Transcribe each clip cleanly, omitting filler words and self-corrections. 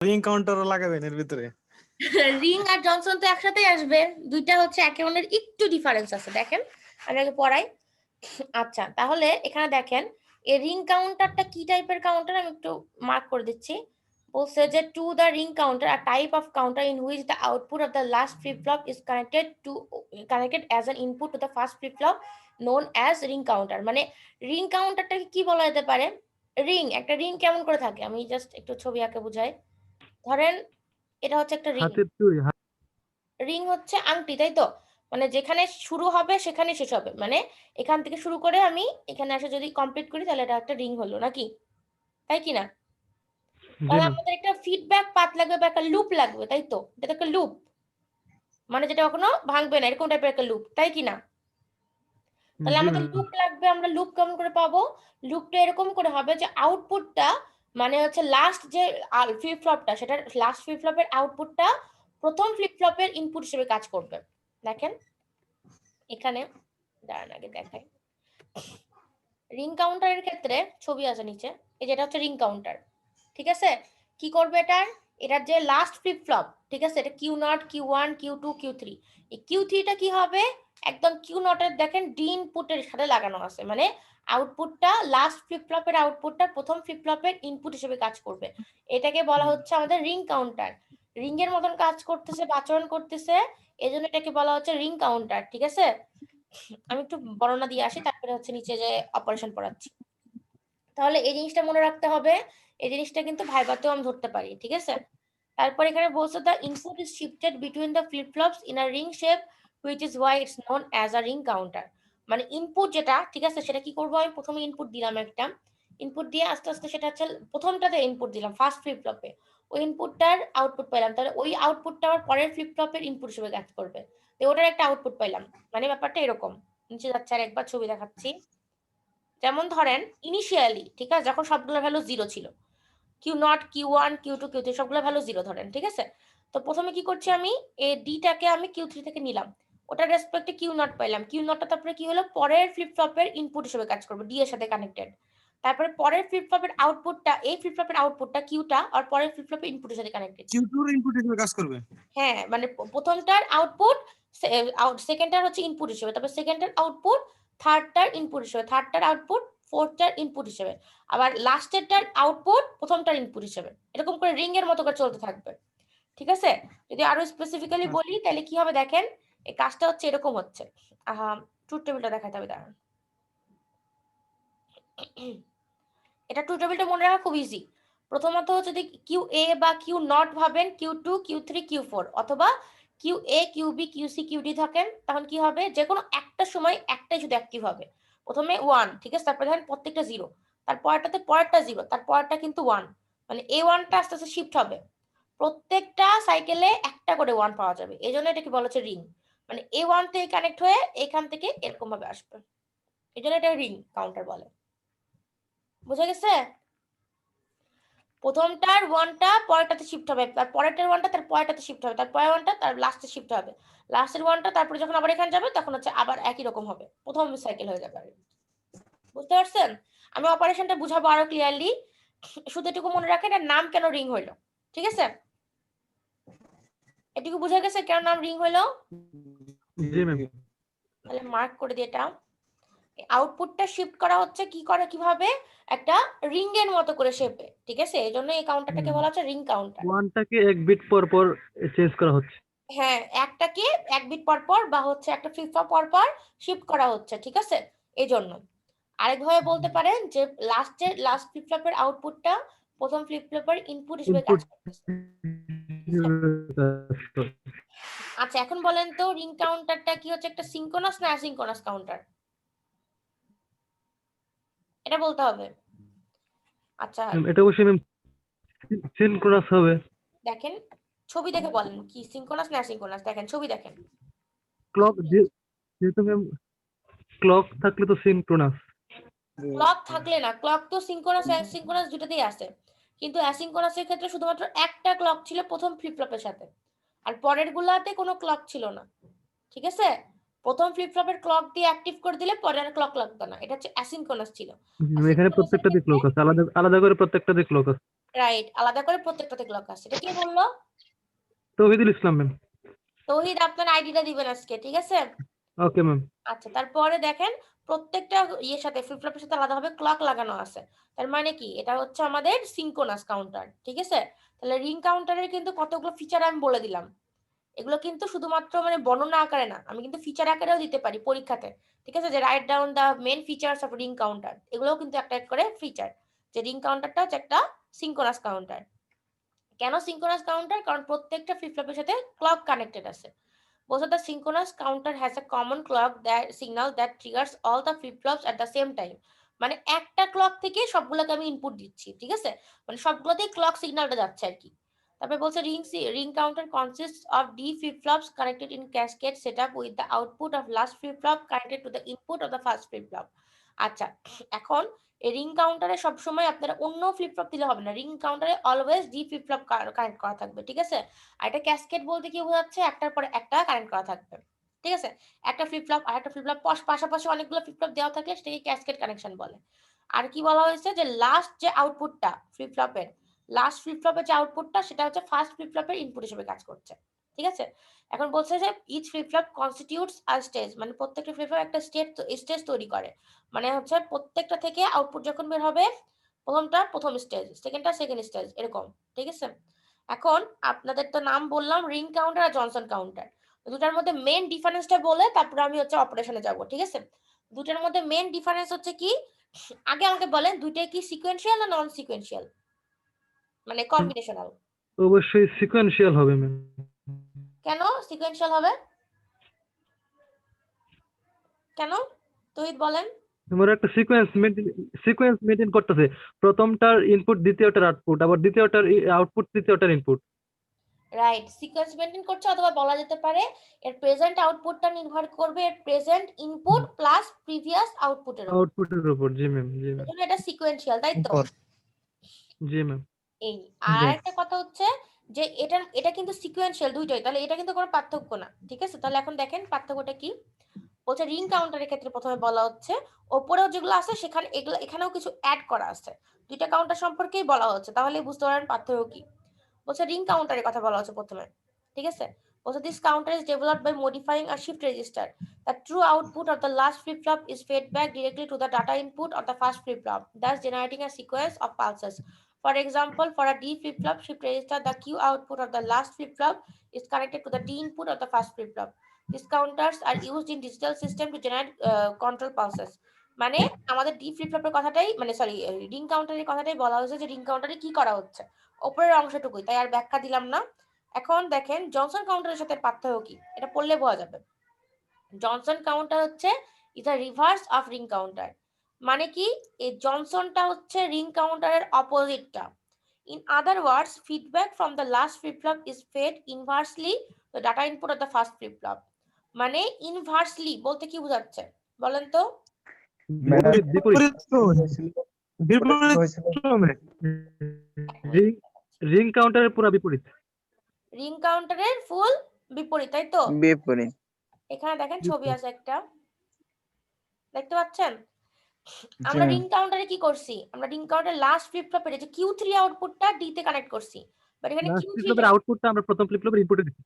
Ring কাউন্টারও লাগাবেন এর ভিতরে? রিং আর জনসন তো একসাথেই আসবে, দুইটা হচ্ছে একে অন্যের একটু ডিফারেন্স আছে। দেখেন আমি আগে পড়াই। আচ্ছা তাহলে এখানে দেখেন এই রিং কাউন্টারটা কি টাইপের কাউন্টার আমি একটু মার্ক করে দিচ্ছি। বলছে যে to the ring counter a type of counter in which the output of the last flip flop is connected as an input to the first flip flop known as ring counter. মানে ring কাউন্টারটাকে কি বলা যেতে পারে? Ring, একটা ring কেমন করে থাকে আমি জাস্ট একটু ছবি আঁকে বুঝাই। ধরেন এটা হচ্ছে একটা রিং। হাতের চুড়ি রিং হচ্ছে আংটি, তাই তো? মানে যেখানে শুরু হবে সেখানে শেষ হবে, মানে এখান থেকে শুরু করে আমি এখানে এসে যদি কমপ্লিট করি তাহলে এটা একটা রিং হলো নাকি, তাই কি না? জি তাহলে ম্যাম আমাদের একটা ফিডব্যাক পাথ লাগবে বা একটা লুপ লাগবে, তাই তো? এটা একটা লুপ, মানে যেটা কখনো ভাঙবে না, এরকম টাইপের একটা লুপ, তাই কি না? তাহলে জি আমাদের ম্যাম লুপ লাগবে। আমরা লুপ কেমন করে পাবো? লুপটা এরকম করে হবে যে আউটপুটটা মানে হচ্ছে লাস্ট যে ফ্লিপ ফ্লপটা, সেটা লাস্ট ফ্লিপ ফ্লপের আউটপুটটা প্রথম ফ্লিপ ফ্লপের ইনপুট হিসেবে কাজ করবে। দেখেন এখানে দাঁড়ান আগে দেখাই। রিং কাউন্টারের ক্ষেত্রে ছবি আছে নিচে, এই যেটা হচ্ছে রিং কাউন্টার, ঠিক আছে? কি করবে এটার যে লাস্ট ফ্লিপ ফ্লপ, ঠিক আছে, এটা Q not, Q one, Q two, Q three. এই কিউ থ্রিটা কি হবে? একদম কিউ নটের দেখেন ডি ইনপুটের সাথে লাগানো আছে, মানে আউটপুটটা লাস্ট ফ্লিপ ফ্লপের আউটপুটটা প্রথম ফ্লিপ ফ্লপের ইনপুট হিসেবে কাজ করবে। এটাকে বলা হচ্ছে আমাদের রিং কাউন্টার। রিং এর মতন কাজ করতেছে বা আচরণ করতেছে, এজন্য এটাকে বলা হচ্ছে রিং কাউন্টার, ঠিক আছে? আমি একটু বর্ণনা দিয়ে আসি, তারপরে হচ্ছে নিচে যে অপারেশন পড়াচ্ছি। তাহলে এই জিনিসটা মনে রাখতে হবে, এই জিনিসটা কিন্তু ভাইভাতেও আমি ধরতে পারি, ঠিক আছে? তারপর এখানে বলছে the input is shifted between the flip flops in a ring shape which is why it's known as a ring counter. মানে ইনপুট যেটা, ঠিক আছে, সেটা কি করবো, আমি প্রথমে ইনপুট দিলাম একটা, ইনপুট দিয়ে আস্তে আস্তে সেটা হচ্ছে প্রথমটাতে ইনপুট দিলাম ফার্স্ট ফ্লিপ ফ্লপে, ওই ইনপুটটার আউটপুট পেলাম, তাহলে ওই আউটপুটটা আমার পরের ফ্লিপ ফ্লপের ইনপুট হিসেবে কাজ করবে, তো ওটার একটা আউটপুট পাইলাম। মানে ব্যাপারটা এরকম। নিচে যাচ্ছে আর একবার ছবি দেখাচ্ছি। যেমন ধরেন ইনিশিয়ালি, ঠিক আছে, যখন সবগুলো ভ্যালু জিরো ছিল, Q not, Q one, Q two, Q three সবগুলো ভ্যালু জিরো ধরেন, ঠিক আছে? তো প্রথমে কি করছি, আমি এই ডিটাকে আমি কিউ থ্রি থেকে নিলাম, ওটার রেসপেক্টে কিউ নট পাইলাম, কিউ নটটা তারপরে কি হলো, পরের ফ্লিপ ফ্লপের ইনপুট হিসেবে কাজ করবে, ডি এর সাথে কানেক্টেড। তারপরে পরের ফ্লিপ ফ্লপের আউটপুটটা, এই ফ্লিপ ফ্লপের আউটপুটটা কিউটা আর পরের ফ্লিপ ফ্লপের ইনপুটের সাথে কানেক্টেড। কিউ টু ইনপুট হিসেবে কাজ করবে? হ্যাঁ, মানে প্রথমটার আউটপুট সেকেন্ডটার হচ্ছে ইনপুট হিসেবে, তারপর সেকেন্ডটার আউটপুট থার্ডটার ইনপুট হিসেবে, থার্ডটার আউটপুট ফোর্থটার ইনপুট হিসেবে, আবার লাস্টেরটার আউটপুট প্রথমটার ইনপুট হিসেবে, এরকম করে রিং এর মতো করে চলতে থাকবে, ঠিক আছে? যদি আরো স্পেসিফিক্যালি বলি তাহলে কি হবে দেখেন, এই কাজটা হচ্ছে এরকম হচ্ছে। ট্রুথ টেবিলটা দেখাতে হবে, দাঁড়ান। এটা ট্রুথ টেবিলটা মনে রাখা খুব ইজি। প্রথমত যদি কিউ এ বা কিউ নট ভাবেন, Q two, Q three, Q four, অথবা Q A, Q B, Q C, Q D থাকেন, তখন কি হবে, যে কোনো একটা সময় একটাই শুধু অ্যাক্টিভ হবে। প্রথমে ওয়ান, ঠিক আছে, তারপরে দেখেন প্রত্যেকটা জিরো, তারপরটাতে পরেরটা জিরো, তারপরটা কিন্তু ওয়ান, মানে এই ওয়ানটা আস্তে আস্তে শিফট হবে, প্রত্যেকটা সাইকেলে একটা করে ওয়ান পাওয়া যাবে, এই জন্য এটাকে বলা হচ্ছে রিং। মানে এ ওয়ান থেকে কানেক্ট হয়ে এখান থেকে এরকম ভাবে আসবে, এই জন্য এটা রিং কাউন্টার বলে। বুঝা গেছে? প্রথমটার ওয়ানটা পরেরটাতে শিফট হবে, তার পরেরটার ওয়ানটা তার পরেরটাতে শিফট হবে, তার পরের ওয়ানটা তার লাস্টে শিফট হবে, লাস্টের ওয়ানটা তারপরে যখন আবার এখানে যাবে তখন হচ্ছে আবার একই রকম হবে, প্রথম সাইকেল হয়ে যাবে। বুঝতে পারছেন? আমি অপারেশনটা বুঝাবো আরো ক্লিয়ারলি, শুধু এটুকু মনে রাখেন এর নাম কেন রিং হইলো, ঠিক আছে? এটুকু বুঝা গেছে কেন নাম রিং হইলো? জি ম্যাম তাহলে মার্ক করে দিই এটা। আউটপুটটা শিফট করা হচ্ছে কি করে, কিভাবে, একটা রিং এর মতো করে শেপে, ঠিক আছে? এই জন্য এই কাউন্টারটাকে বলা হচ্ছে রিং কাউন্টার। ওয়ানটাকে এক বিট পর পর চেঞ্জ করা হচ্ছে। হ্যাঁ, একটাকে এক বিট পর পর বা হচ্ছে একটা ফ্লিপ ফ্লপ পর পর শিফট করা হচ্ছে, ঠিক আছে? এই জন্য আরেকভাবে বলতে পারেন যে লাস্ট ফ্লিপ ফ্লপের আউটপুটটা প্রথম ফ্লিপ ফ্লপের ইনপুট হিসেবে কাজ ইনপুট করতেছে। আচ্ছা এখন বলেন তো রিং কাউন্টারটা কি হচ্ছে, একটা সিনক্রোনাস না অ্যাসিনক্রোনাস কাউন্টার? এটা বলতে হবে। আচ্ছা এটা অবশ্যই ম্যাম সিনক্রোনাস হবে। দেখেন, ছবি দেখে বলেন কি সিনক্রোনাস না অ্যাসিনক্রোনাস, দেখেন ছবি দেখেন। ক্লক যেহেতু ম্যাম ক্লক থাকলে তো সিনক্রোনাস। ক্লক থাকলে না, ক্লক তো সিনক্রোনাস অ্যাসিনক্রোনাস দুটোতেই আছে, কিন্তু অ্যাসিনক্রোনাসের ক্ষেত্রে শুধুমাত্র একটা ক্লক ছিল প্রথম ফ্লিপ ফ্লপের সাথে, আর পরের গুলাতে কোনো ক্লক ছিল না, ঠিক আছে? প্রথম ফ্লিপ ফ্লপের ক্লক দিয়ে অ্যাক্টিভ করে দিলে পরে আর ক্লক লাগতো না, এটা হচ্ছে অ্যাসিনক্রোনাস ছিল। এখানে অ্যাসিনক্রোনাসের প্রত্যেকটা দিক ক্ষেত্রে ক্লক আছে, আলাদা আলাদা করে প্রত্যেকটা দিক ক্লক আছে। রাইট, আলাদা করে প্রত্যেকটাতে ক্লক আছে। এটা কে বললো? তৌহিদুল ইসলাম ম্যাম। তৌহিদ, আপনার আইডিটা দিবেন আজকে, ঠিক আছে? Okay ma'am. আচ্ছা, তারপরে দেখেন প্রত্যেকটা ইয়ের সাথে ফ্লিপ ফ্লপের সাথে আলাদাভাবে ক্লক লাগানো আছে। তার মানে কি, এটা হচ্ছে আমাদের সিঙ্ক্রোনাস কাউন্টার, ঠিক আছে? তাহলে রিং কাউন্টারের কিন্তু কতগুলো ফিচার আমি বলে দিলাম। এগুলো কিন্তু শুধুমাত্র মানে বর্ণনা আকারে না, আমি কিন্তু ফিচার আকারেও দিতে পারি পরীক্ষাতে, ঠিক আছে? যে write down the main features of ring counter, এগুলোও কিন্তু একটা করে ফিচার। যে রিং কাউন্টারটা হচ্ছে একটা সিঙ্ক্রোনাস কাউন্টার। কেন সিঙ্ক্রোনাস কাউন্টার? কারণ প্রত্যেকটা ফ্লিপ ফ্লপের সাথে ক্লক কানেক্টেড আছে। Both of the synchronous counter has a common clock that signal that triggers all the flip flops at the same time. মানে একটা ক্লক থেকে সবগুলোকে আমি ইনপুট দিচ্ছি, ঠিক আছে? মানে সবগুলোতেই ক্লক সিগন্যালটা যাচ্ছে আর কি। তারপরে বলছে ring counter consists of d flip flops connected in cascade setup with the output of last flip flop connected to the input of the first flip flop. আচ্ছা, এখন এই রিং কাউন্টারে সবসময় আপনারা অন্য ফ্লিপ ফ্লপ দিলে হবে না, রিং কাউন্টারে always D flip flop connect করা থাকবে, ঠিক আছে? আর এটা ক্যাসকেড বলতে কি বোঝাচ্ছে? একটার পরে একটা কানেক্ট করা থাকবে, ঠিক আছে? একটা ফ্লিপ ফ্লপ আর একটা ফ্লিপ ফ্লপ পাশাপাশি অনেকগুলো ফ্লিপ ফ্লপ দেওয়া থাকলে সেটাকে ক্যাসকেড কানেকশন বলে। আর কি বলা হয়েছে? যে লাস্ট যে আউটপুটটা ফ্লিপ ফ্লপের, লাস্ট ফ্লিপ ফ্লপের যে আউটপুটটা সেটা হচ্ছে ফার্স্ট ফ্লিপ ফ্লপের ইনপুট হিসেবে কাজ করছে, ঠিক আছে? এখন বলছে যে each flip flop constitutes a stage, মানে প্রত্যেকটা ফ্লিপ ফ্লপ একটা স্টেজ তৈরি করে। মানে হচ্ছে প্রত্যেকটা থেকে আউটপুট যখন বের হবে, প্রথমটা প্রথম স্টেজ, সেকেন্ডটা সেকেন্ড স্টেজ, এরকম, ঠিক আছে? এখন আপনাদের তো নাম বললাম রিং কাউন্টার আর জনসন কাউন্টার, দুটার মধ্যে মেন ডিফারেন্সটা বলে তারপরে আমি হচ্ছে অপারেশনে যাব, ঠিক আছে? দুটার মধ্যে মেন ডিফারেন্স হচ্ছে কি, আগে আমাকে বলেন দুইটাই কি সিকোয়েন্সিয়াল না নন সিকোয়েন্সিয়াল, মানে কম্বিনেশনাল? অবশ্যই সিকোয়েন্সিয়াল হবে ম্যাম। কেন সিকোয়েন্সিয়াল হবে? কেন তহিদ বলেন। আমার একটা সিকোয়েন্স মেনটেন করতেছে, প্রথমটার ইনপুট দ্বিতীয়টার আউটপুট, আবার দ্বিতীয়টার আউটপুট তৃতীয়টার ইনপুট। রাইট, সিকোয়েন্স মেনটেন করছে, অথবা বলা যেতে পারে এর প্রেজেন্ট আউটপুটটা নির্ভর করবে এর প্রেজেন্ট ইনপুট প্লাস প্রিভিয়াস আউটপুটের উপর। আউটপুটের উপর, জি ম্যাম, জি ম্যাম, এজন্য এটা সিকোয়েন্সিয়াল, তাই তো? জি ম্যাম। এই আর একটা কথা হচ্ছে যে এটা কিন্তু সিকোয়েন্সিয়াল দুইটাই, তাহলে এটা কিন্তু কোনো পার্থক্য না, ঠিক আছে? তাহলে এখন দেখেন পার্থক্যটা কি। বলছে রিং কাউন্টারের ক্ষেত্রে প্রথমে বলা হচ্ছে ওপরেও যেগুলো আছে সেখানে এগুলো এখানেও কিছু অ্যাড করা আছে, দুইটা কাউন্টার সম্পর্কেই বলা হচ্ছে, তাহলে বুঝতে পারেন পার্থক্য কি। বলছে রিং কাউন্টারের কথা বলা হচ্ছে প্রথমে, ঠিক আছে? বলছে this counter is developed by modifying a shift register, the true output of the last flip flop is fed back directly to the data input of the first flip flop, thus generating a sequence of pulses. For example, for a D flip flop shift register, the Q output of the last flip flop is connected to the D input of the first flip flop. These counters are used in digital system to generate control pulses. মানে আমাদের D flip ফ্লপের কথাটাই, মানে sorry ring কাউন্টারের কথাটাই বলা হয়েছে যে ring কাউন্টারে কি করা হচ্ছে, উপরের অংশটুকুই, তাই আর ব্যাখ্যা দিলাম না। এখন দেখেন জনসন কাউন্টারের সাথে পার্থক্য কি, এটা পড়লে বোঝা যাবে। জনসন কাউন্টার হচ্ছে is a reverse of ring counter, মানে কি এই জনসনটা হচ্ছে রিং কাউন্টারের অপোজিটটা। In other words, feedback from the last flip flop is fed inversely to the data input of the first flip flop. মানে ইনভার্সলি বলতে কি বোঝাচ্ছে বলেন তো? বিপরীত রিং কাউন্টারের পুরো বিপরীত। রিং কাউন্টারের ফুল বিপরীত, তাই তো? বিপরীত। এখানে দেখেন ছবি আছে একটা, দেখতে পাচ্ছেন? আমরা রিং কাউন্টারে কি করছি, আমরা রিং কাউন্টার লাস্ট ফ্লিপ ফ্লপের যে Q3 আউটপুটটা D তে কানেক্ট করছি, বাট এখানে লাস্ট Q3 ফ্লিপ ফ্লপের আউটপুটটা আমরা প্রথম ফ্লিপ ফ্লপের ইনপুটে দিচ্ছি।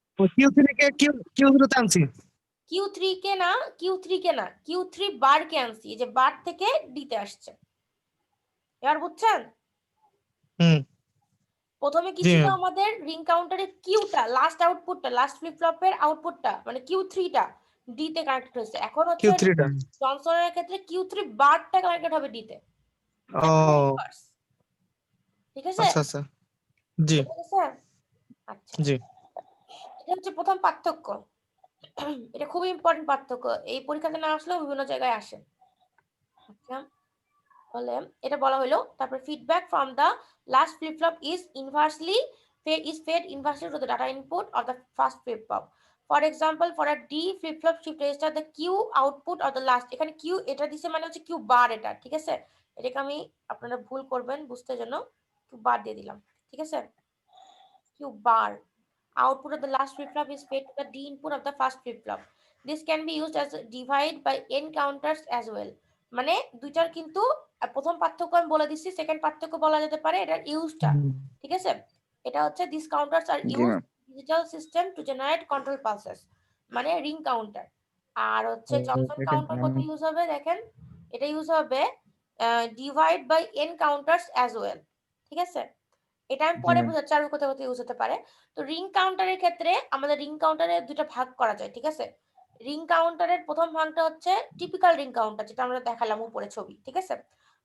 কিউ0 তে আনছি। Q3 কে না, Q3 বার কে আনছি, এই যে বার থেকে D তে আসছে, এবার বুঝছেন? প্রথমে কি জি ছিল ম্যাম। আমাদের রিং কাউন্টারে কিউটা, লাস্ট আউটপুটটা, লাস্ট ফ্লিপ ফ্লপের আউটপুটটা মানে Q3টা ডি তে কানেক্ট হয়েছে। এখন হচ্ছে কিউ3 টা। জনসনের ক্ষেত্রে Q3 বারটা কানেক্টেড হবে ডি তে। ও ঠিক আছে? আচ্ছা আচ্ছা, জি ঠিক আছে, আচ্ছা জি। এটা হচ্ছে প্রথম পার্থক্য। এটা খুবই ইম্পর্টেন্ট পার্থক্য, এই পরীক্ষাতে না আসলেও বিভিন্ন জায়গায় আসে। আচ্ছা, বলে এটা বলা হলো। তারপর feedback from the last flip flop is fed inversely to the data input of the first flip flop. For example, for a D flip flop shift register, the Q output of the last, এখানে Q এটা দিছে মানে হচ্ছে Q বার, এটা ঠিক আছে? এটাকে আমি, আপনারা ভুল করবেন বুঝতে জন্য Q বার দিয়ে দিলাম, ঠিক আছে? Q bar output of the last flip flop is fed to the D input of the first flip flop. This can be used as a divide by n counters as well. মানে দুইটার কিন্তু আর প্রথম পার্থক্য আমি বলে দিচ্ছি, second পার্থক্য বলা যেতে পারে এটার ইউজটা, ঠিক আছে? এটা হচ্ছে this counters are G use ma'am. Digital system to generate control pulses, মানে রিং কাউন্টার। আর হচ্ছে জনসন এটা কাউন্টার কোথায় ইউজ হবে দেখেন, এটা ইউজ হবে divide by N counters as well, ঠিক আছে? এটা আমি জি পরে ম্যাম। বোঝাচ্ছি আরো কোথায় কোথায় ইউজ হতে পারে। তো রিং কাউন্টারের ক্ষেত্রে আমাদের রিং কাউন্টারের দুটো ভাগ করা যায়, ঠিক আছে? রিং কাউন্টারের প্রথম ভাগটা হচ্ছে টিপিক্যাল রিং কাউন্টার, যেটা আমরা দেখালাম উপরে ছবি, ঠিক আছে?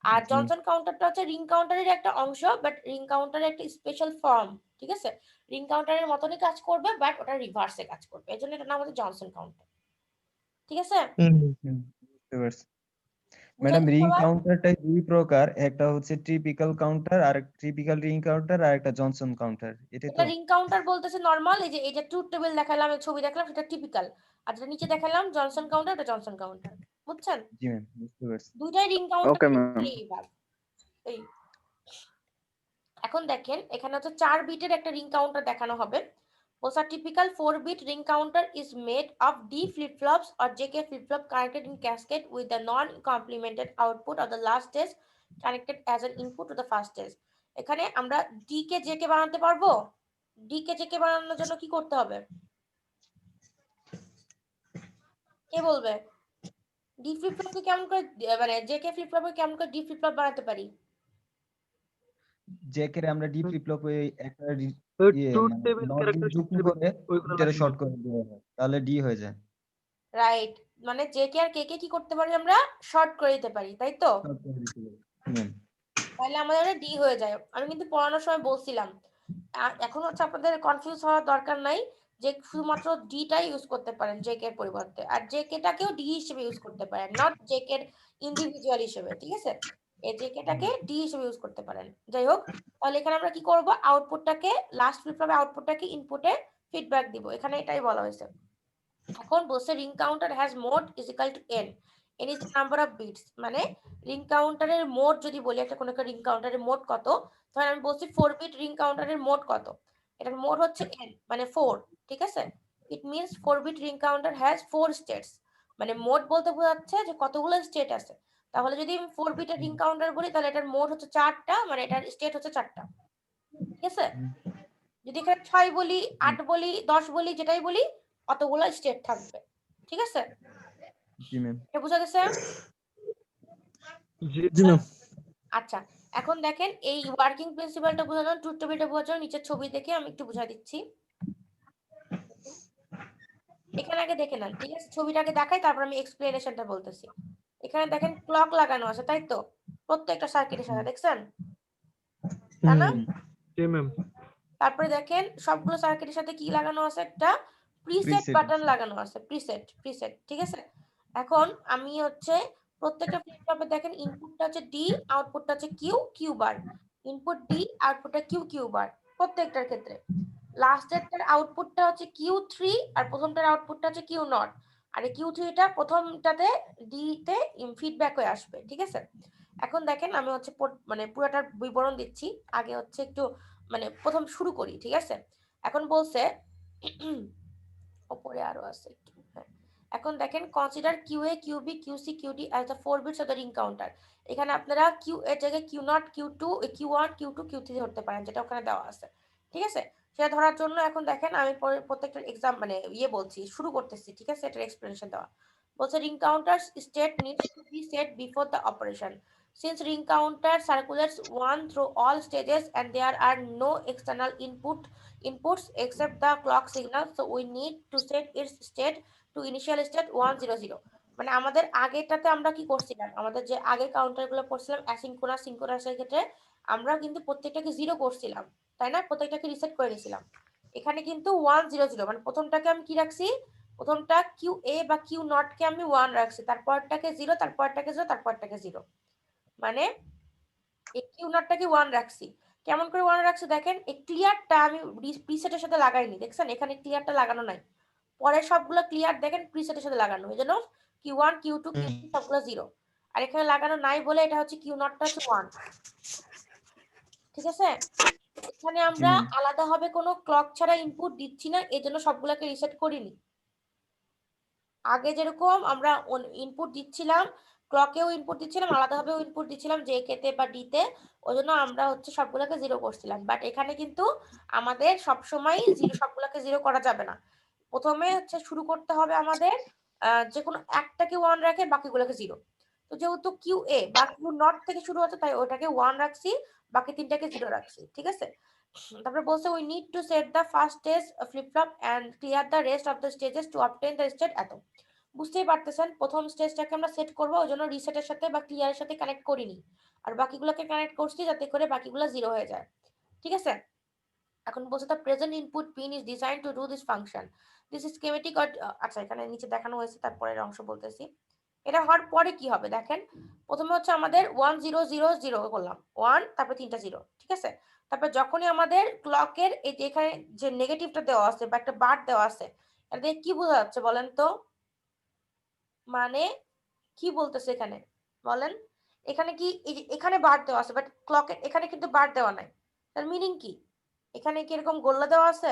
আর জি। জনসন কাউন্টারটা হচ্ছে রিং কাউন্টারের একটা অংশ, বাট রিং কাউন্টারের একটা স্পেশাল ফর্ম, ঠিক আছে? রিং কাউন্টারের মতনই কাজ করবে, বাট ওটা রিভার্সে কাজ করবে, এজন্য এটার নাম হচ্ছে জনসন কাউন্টার, ঠিক আছে? বুঝতে পারছি। বুঝা ম্যাডাম গেছে রিং সবার? কাউন্টারটাই দুই প্রকার, একটা হচ্ছে টিপিক্যাল কাউন্টার আর টিপিক্যাল রিং কাউন্টার আর একটা জনসন কাউন্টার, এটাই এটা তো? রিং কাউন্টার বলতেছে নরমাল, এই যে ট্রুথ টেবিল দেখালাম, এই ছবি দেখালাম, সেটা টিপিক্যাল। আর যেটা নিচে দেখালাম জনসন কাউন্টার, এটা জনসন কাউন্টার, বুঝছেন? জি ম্যাম, বুঝতে পারছি। দুইটাই রিং ওকে কাউন্টার ম্যাম। এই ভাগ এই। এখন দেখেন এখানে হচ্ছে 4 বিটের একটা রিং কাউন্টার দেখানো হবে। বলছে typical 4-bit ring counter is made of D flip-flops or JK flip-flop connected in cascade with the non-complemented output of the last stage connected as an input to the first stage. এখানে আমরা D কে JK বানাতে পারবো? D কে JK বানানোর জন্য কি করতে হবে? কে বলবে? D flip-flop কে কেমন করে মানে JK flip-flop কে কেমন করে D flip-flop বানাতে পারি? জেকে রে আমরা ডি ফ্লিপ ফ্লপ একটা ওই ইয়ে ট্রুথ মানে টেবিল নট ক্যারেক্টারিস্টিক যুক্ত করে ওইগুলো দুইটারে লাগবে। শর্ট করে দেওয়া হয়, তাহলে ডি হয়ে যায়। রাইট, মানে JK আর KK কি করতে পারি আমরা? শর্ট করে দিতে পারি, তাই তো? শর্ট করে দিতে হবে। ম্যাম। তাহলে আমাদের ওটা ডি হয়ে যায়। আমি কিন্তু পড়ানোর সময় বলছিলাম, এখন হচ্ছে আপনাদের কনফিউজ হওয়ার দরকার নাই, যে শুধুমাত্র ডিটাই ইউজ করতে পারেন জেকে এর পরিবর্তে, আর জেকেটাকেও ডি হিসেবে ইউজ করতে পারেন, নট জেকে এর ইন্ডিভিজুয়াল হিসেবে, ঠিক আছে? এই জেকেটাকে ডি হিসেবে ইউজ করতে পারেন। যাই হোক, তাহলে এখানে আমরা কি করব, আউটপুটটাকে লাস্ট ফ্লিপ-ফ্লপে আউটপুটটাকে ইনপুটে ফিডব্যাক দিব, এখানে এটাই বলা হয়েছে। এখন বলছে ring counter has mod is equal to n, n is the number of bits, মানে রিং কাউন্টারের মোড যদি বলি, একটা কোনো একটা রিং কাউন্টারের মোড কত, তাহলে আমি বলছি 4-bit রিং কাউন্টারের মোড কত, এটার মোড হচ্ছে n, মানে 4, ঠিক আছে? It means 4-bit ring counter has 4 states, মানে মোড বলতে বোঝাচ্ছে যে কতগুলো স্টেট আছে। তাহলে যদি আমি 4-bit রিং কাউন্টার বলি, তাহলে এটার মোড হচ্ছে 4টা, মানে এটার স্টেট হচ্ছে 4টা, ঠিক আছে? যদি এখানে 6 বলি, 8 বলি, 10 বলি, যেটাই বলি, অতগুলো স্টেট থাকবে, ঠিক আছে? জি ম্যাম। এটা বোঝা গেছে? জি ম্যাম। আচ্ছা, এখন দেখেন এই ওয়ার্কিং প্রিন্সিপালটা বোঝার জন্য, ট্রুথ টেবিলটা বোঝার জন্য নিচের ছবি দেখে আমি একটু বুঝাই দিচ্ছি। এখানে আগে দেখে নেন, ঠিক আছে? ছবিটাকে দেখাই, তারপর আমি এক্সপ্লেনেশনটা বলতেছি। এখানে দেখেন ক্লক লাগানো আছে, তাই তো? প্রত্যেকটা সার্কিটের সাথে দেখছেন, তাই না? জি ম্যাম। তারপরে দেখেন সবগুলো সার্কিটের সাথে কি লাগানো আছে, একটা প্রিসেট Preset। বাটন লাগানো আছে, প্রিসেট, ঠিক আছে? এখন আমি হচ্ছে প্রত্যেকটা ফ্লিপ-ফ্লপে দেখেন ইনপুটটা হচ্ছে ডি, আউটপুটটা হচ্ছে কিউ বার, ইনপুট ডি, আউটপুটটা কিউ বার, প্রত্যেকটার ক্ষেত্রে। লাস্টেরটার আউটপুটটা হচ্ছে কিউ3 আর প্রথমটার আউটপুটটা হচ্ছে কিউ0, আর এই কিউ3টা প্রথমটাতে ডি তে ফিডব্যাক হয়ে আসবে, ঠিক আছে? এখন দেখেন আমি হচ্ছে মানে পুরোটার বিবরণ দিচ্ছি, আগে হচ্ছে একটু মানে প্রথম শুরু করি, ঠিক আছে? এখন বলছে উপরে আরো আছে একটু, হ্যাঁ। এখন দেখেন consider QA QB QC QD as the 4 bits of the ring counter. এখানে আপনারা কিউ এর জায়গায় কিউ0 কিউ2 কিউ1 কিউ2 কিউ3 ধরতে পারেন, যেটা ওখানে দেওয়া আছে, ঠিক আছে? সেটা ধরার জন্য এখন দেখেন আমি প্রত্যেকটা এক্সাম মানে বলছি, শুরু করতেছি, ঠিক আছে? এটার এক্সপ্লেনেশন দেওয়া বলছে ring counter state needs to be set before the operation, since ring counter circulates 1 through all stages and there are no external inputs except the clock signal, so we need to set its state to initial state 100, মানে আমাদের আগেটাতে আমরা কি করছিলাম, আমাদের যে আগে কাউন্টারগুলো করছিলাম asynchronous সিনক্রোনাসের ক্ষেত্রে আমরা কিন্তু প্রত্যেকটাকে 0 করছিলাম, তাই না? প্রত্যেকটাকে রিসেট করে দিয়েছিলাম। এখানে কিন্তু 100, মানে প্রথমটাকে আমি কি রাখছি, প্রথমটা কিউ এ বা কিউ0 কে আমি 1 রাখছি, তারপরটাকে 0, তারপরটাকে 0, তারপরটাকে 0, মানে এই কিউ0টাকে 1 রাখছি। কেমন করে 1 রাখছি দেখেন, এই ক্লিয়ারটা আমি প্রিসেটের সাথে লাগাইনি, দেখছেন? এখানে ক্লিয়ারটা লাগানো নাই, পরে সবগুলো ক্লিয়ার দেখেন প্রিসেটের সাথে লাগানো, এজন্য কিউ1 কিউ2 কিউ3 সবগুলো 0, আর এখানে লাগানো নাই বলে এটা হচ্ছে কিউ0টা হচ্ছে 1, ঠিক আছে? এখানে আমরা আলাদাভাবে কোনো ক্লক ছাড়া ইনপুট দিচ্ছি না, এজন্য সবগুলোকে রিসেট করিনি। আগে যেরকম আমরা ইনপুট দিচ্ছিলাম ক্লকেও ইনপুট দিচ্ছিলাম, আলাদাভাবেও ইনপুট দিচ্ছিলাম জে কে তে বা ডি তে, ওই জন্য আমরা হচ্ছে সবগুলোকে জিরো করছিলাম। বাট এখানে কিন্তু আমাদের সবসময় সবগুলোকে জিরো করা যাবে না। প্রথমে হচ্ছে শুরু করতে হবে আমাদের যে কোনো একটাকে 1 রাখে বাকিগুলোকে জিরো। তো যেহেতু কিউ এ বা কিউ নট থেকে শুরু হচ্ছে তাই ওটাকে 1 রাখছি, বাকি তিনটাকে জিরো রাখছি, ঠিক আছে। তারপরে বলছে we need to set the first stage flip flop and clear the rest of the stages to obtain the state এত। বুঝতেই পারতেছেন প্রথম স্টেজটাকে আমরা সেট করব, ওই জন্য রিসেটের সাথে বা ক্লিয়ারের সাথে কানেক্ট করিনি, আর বাকিগুলোকে কানেক্ট করছি যাতে করে বাকিগুলো জিরো হয়ে যায়, ঠিক আছে। এখন বলছে the present input pin is design to do this function, this is schematic. আচ্ছা এখানে নিচে দেখানো হয়েছে, তারপরের অংশ বলতেছি। এটা হওয়ার পরে কি হবে দেখেন, প্রথমে হচ্ছে আমাদের 1 0 0 0 করলাম 1, তারপর তিনটা জিরো, ঠিক আছে। তারপর যখনই আমাদের ক্লকের এই যে এখানে যে নেগেটিভটা দেওয়া আছে বা একটা বার দেওয়া আছে, এটা কি বোঝা যাচ্ছে বলেন তো, মানে কি বলতেছে এখানে বলেন। এখানে কি এই যে এখানে বার দেওয়া আছে বাট ক্লকের এখানে কিন্তু বার দেওয়া নাই, তার মিনিং কি? এখানে কি এরকম গোল্লা দেওয়া আছে?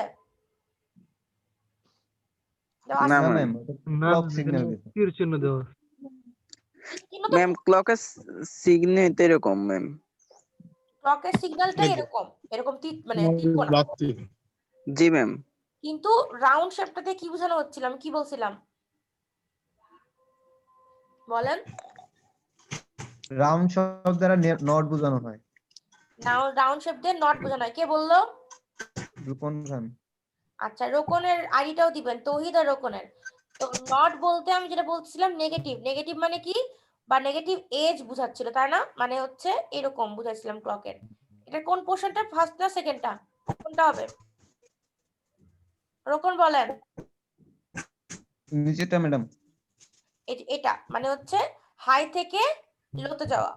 দেওয়া না আছে? না ম্যাম। ম্যাম না ক্লক সিগন্যাল গেছে। তীর চিহ্ন দেওয়া আছে। কিন্তু তো ম্যাম ক্লকের সিগন্যাল এরকম ম্যাম। ক্লকের সিগন্যালটাই এরকম এরকম মানে ত্রিকোণা, জি ম্যাম। কিন্তু রাউন্ড শেপটাতে কি বোঝানো হচ্ছিল, আমি কি বলছিলাম বলেন? রাউন্ড শব্দ দ্বারা নট বোঝানো হয়। রাউন্ড শেপ দিয়ে নট বোঝানো হয়, কে বললো? রূপন খান। আচ্ছা রোকনের আইডিটাও দিবেন, তৌহিদ আর রোকনের। তো নট বলতে আমি যেটা বলছিলাম নেগেটিভ, নেগেটিভ মানে কি, বা নেগেটিভ এজ বুঝাচ্ছিল তাই না, মানে হচ্ছে এরকম বুঝাইছিলাম ক্লকের। এটা কোন পোর্শনটা, ফার্স্ট না সেকেন্ডটা, কোনটা হবে রোকন বলেন? নিচেটা ম্যাডাম। এটা মানে হচ্ছে হাই থেকে লোতে যাওয়া,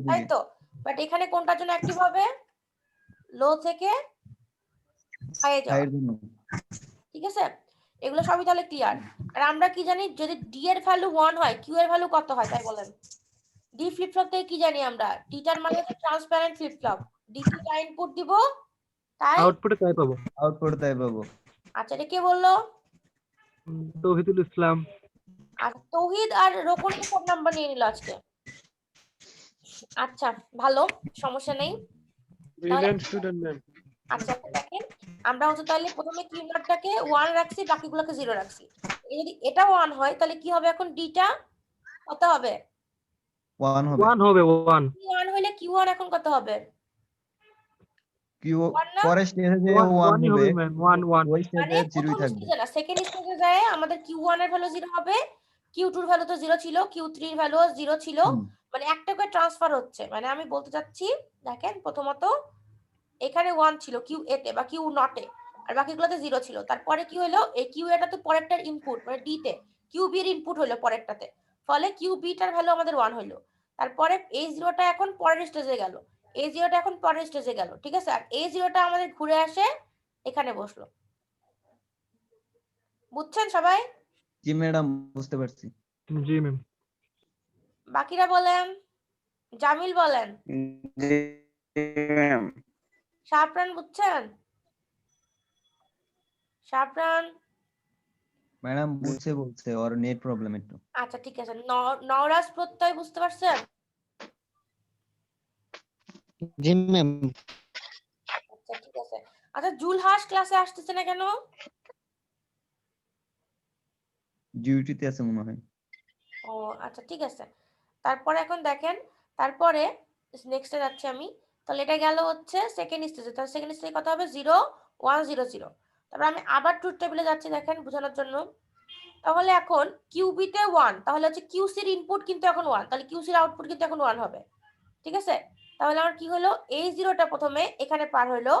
তাই তো। বাট এখানে কোনটার জন্য অ্যাক্টিভ হবে, লো থেকে হাইয়ে যাওয়া, হাইয়ের জন্য। ঠিক আছে। এগুলো সবই তাহলে ক্লিয়ার। আর আমরা কি জানি যদি ডি এর ভ্যালু 1 হয় কিউ এর ভ্যালু কত হয় তাই বলেন? ডি ফ্লিপ ফ্লপ থেকে কি জানি আমরা, ডিটার মানে হচ্ছে ট্রান্সপারেন্ট ফ্লিপ ফ্লপ, ডি তে যা ইনপুট দিব তাই আউটপুটে তাই পাবো। আউটপুট তাই পাবো। আচ্ছা এটা কে বললো? তৌহিদুল ইসলাম। আর তৌহিদ আর রোকনের সব নাম্বার নিয়ে নিল আজকে। আচ্ছা ভালো, সমস্যা নেই। Brilliant student ma'am. আচ্ছা দেখেন আমরা হচ্ছে তাহলে প্রথমে কিউ নটটাকে 1 রাখছি, বাকিগুলোকে 0 রাখছি। যদি এটা 1 হয় তাহলে কি হবে, এখন ডিটা কত হবে? 1 হবে। 1 হবে 1 1 হইলে কিউ1 এখন কত হবে? কিউ 1 না? পরের স্টেজে যে 1 1ই হবে, হবে ম্যাম 1 1 ওই মানে স্টেজে 0ই প্রথম থাকবে। স্টেজে না সেকেন্ড স্টেজে যায় আমাদের কিউ1 এর ভ্যালু 0 হবে, কিউ2 এর ভ্যালু তো 0 ছিল, কিউ3 এর ভ্যালু 0 ছিল, মানে একটা করে ট্রান্সফার হচ্ছে। মানে আমি বলতে চাচ্ছি দেখেন প্রথমত এখানে 1 ছিল কিউ এ তে বা কিউ নটে, আর বাকিগুলোতে 0 ছিল। তারপরে কি হলো, এই কিউ এটা তো পরেরটার ইনপুট মানে ডি তে, কিউ বি এর ইনপুট হলো পরেরটাতে, ফলে কিউ বি টার ভ্যালু আমাদের 1 হলো। তারপরে এই 0টা এখন পরের স্টেজে গেল, এই 0টা এখন পরের স্টেজে গেল, ঠিক আছে। আর এই 0টা আমাদের ঘুরে আসে এখানে বসলো, বুঝছেন সবাই? জি ম্যাডাম বুঝতে পারছি। জি ম্যাম। বাকিরা বলেন, জামিল বলেন, জি ম্যাম। শাহপ্রাণ বুঝছেন? শাহপ্রাণ ম্যাডাম বুঝছে বলছে, ওর নেট প্রবলেম একটু। আচ্ছা ঠিক আছে। নওরাজ প্রত্যয় বুঝতে পারছেন? জি ম্যাম। আচ্ছা ঠিক আছে। আচ্ছা জুলহাস ক্লাসে আসতেছে না কেন? ডিউটিতে আছে মনে হয়। ও আচ্ছা ঠিক আছে। তারপরে এখন দেখেন, তারপরে নেক্সটে যাচ্ছি আমি। তাহলে এটা গেল হচ্ছে সেকেন্ড স্টেজে, তাহলে সেকেন্ড স্টেজে কত হবে 0 1 0 0। তারপর আমি আবার ট্রুথ টেবিলে যাচ্ছি দেখেন বোঝানোর জন্য। তাহলে এখন কিউবি তে 1, তাহলে হচ্ছে কিউসির ইনপুট কিন্তু এখন 1, তাহলে কিউসির আউটপুট কিন্তু এখন 1 হবে, ঠিক আছে। তাহলে আমার কি হলো, এই 0টা প্রথমে এখানে পার হলো,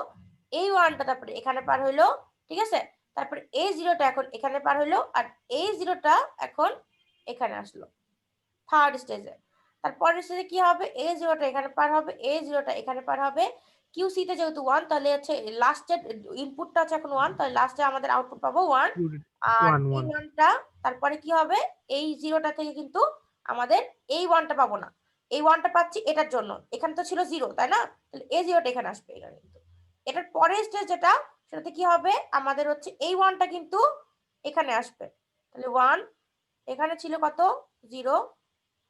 এই 1টা তারপরে এখানে পার হলো, ঠিক আছে। তারপরে এই 0টা এখন এখানে পার হলো, আর এই 0টা এখন এখানে আসলো থার্ড স্টেজে। তারপরের স্টেজে কি হবে, এই 0টা এখানে পার হবে, এই 0টা এখানে পার হবে। কিউসি তে যেহেতু 1 তাহলে হচ্ছে লাস্টের ইনপুটটা আছে এখন 1, তাহলে লাস্টে আমাদের আউটপুট পাবো 1। আর 1 এই 1 1টা তারপরে কি হবে, এই 0টা থেকে কিন্তু আমাদের এই 1টা পাবো না, এই 1টা পাচ্ছি এটার জন্য, এখানে তো ছিল 0 তাই না, তাহলে এই 0টা এখানে আসবে। এখানে কিন্তু এটার পরের স্টেজ যেটা সেটাতে কি হবে, আমাদের হচ্ছে এই 1টা কিন্তু এখানে আসবে, তাহলে 1 এখানে ছিল কত 0,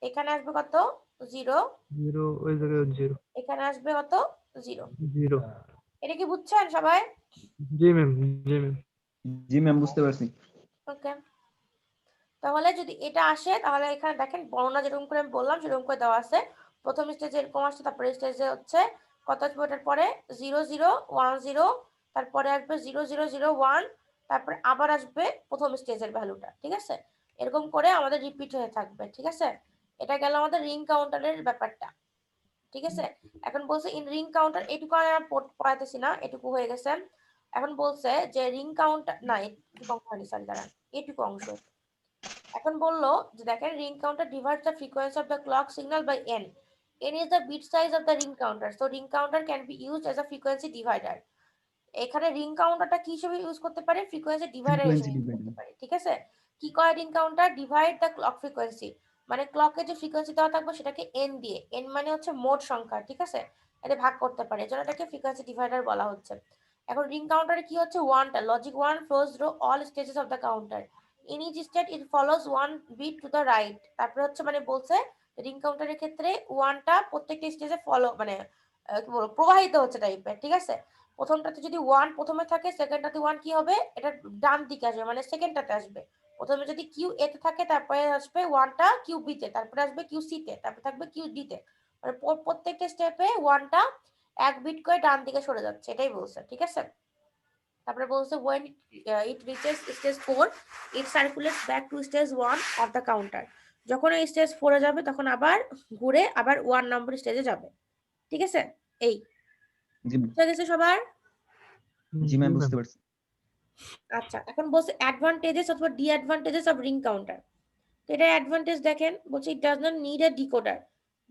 এখানে আসবে কত 0, 0 ওই জায়গায় 0 এখানে আসবে কত 0। 0 এটা কি বুঝছেন সবাই? জি ম্যাম জি ম্যাম জি ম্যাম বুঝতে পারছি। ওকে, তাহলে যদি এটা আসে তাহলে এখানে দেখেন বর্ণনা যেরকম করে আমি বললাম সেরকম করে দেওয়া আছে। প্রথম স্টেজে এরকম আসছে, তারপরে স্টেজে হচ্ছে কত আসবে, ওটার পরে 0 0 1 0, তারপরে আসবে 0 0 0 1, তারপরে আবার আসবে প্রথম স্টেজের ভ্যালুটা। ঠিক আছে, এরকম করে আমাদের রিপিট হয়ে থাকবে। ঠিক আছে, এটা গেল আমাদের রিং কাউন্টারের ব্যাপারটা। ঠিক আছে, এখন বলছে ইন রিং কাউন্টার, এটুকু আমি আর পড়াইতেছি না, এটুকু হয়ে গেছে। এখন বলছে যে রিং কাউন্টার না, এটুকু অংশ হয়নি, সরি দাঁড়ান, এটুকু অংশ। এখন বললো যে দেখেন ring counter divides the frequency of the clock signal by n. n is the bit size of the ring counter, so ring counter can be used as a frequency divider. এখানে ring কাউন্টারটা কি হিসেবে use করতে পারে, frequency divider frequency হিসেবে use করতে divider. পারে। ঠিক আছে, কি করে ring counter, divide the clock frequency, মানে ক্লকের যে ফ্রিকোয়েন্সি দেওয়া থাকবে সেটাকে n দিয়ে, n মানে হচ্ছে মোট সংখ্যা। ঠিক আছে, এটা ভাগ করতে পারে, এজন্য এটাকে ফ্রিকোয়েন্সি ডিভাইডার বলা হচ্ছে। এখন রিং কাউন্টারে কি হচ্ছে, ওয়ানটা logic 1 flows through all stages of the counter, in each state it follows 1 bit to the right. তারপরে হচ্ছে মানে বলছে রিং কাউন্টারের ক্ষেত্রে ওয়ানটা প্রত্যেকটা স্টেজে ফলো মানে কি বলবো প্রবাহিত হচ্ছে টাইপের। ঠিক আছে, প্রথমটাতে যদি 1 প্রথমে থাকে, সেকেন্ডটাতে 1 কি হবে, এটা ডান দিকে আসবে, মানে সেকেন্ডটাতে আসবে। প্রথমে যদি কিউ এ তে থাকে, তারপরে আসবে 1টা কিউ বি তে, তারপরে আসবে কিউ সি তে, তারপরে থাকবে কিউ ডি তে, মানে প্রত্যেকটা স্টেপে 1টা এক বিট করে ডান দিকে সরে যাচ্ছে, এটাই বলছে। ঠিক আছে, তারপরে বলছে when it reaches stage 4 it circulates back to stage 1 of the counter, যখন এই স্টেজ 4 এ যাবে তখন আবার ঘুরে আবার 1 নম্বর স্টেজে যাবে। ঠিক আছে, এই জি ম্যাম। বুঝা গেছে সবার? জি ম্যাম বুঝতে পারছি। আচ্ছা, এখন বলছে অ্যাডভান্টেজেস অথবা ডিঅ্যাডভান্টেজেস অফ রিং কাউন্টার। তো এটা অ্যাডভান্টেজ দেখেন, বলছে it does not need a decoder,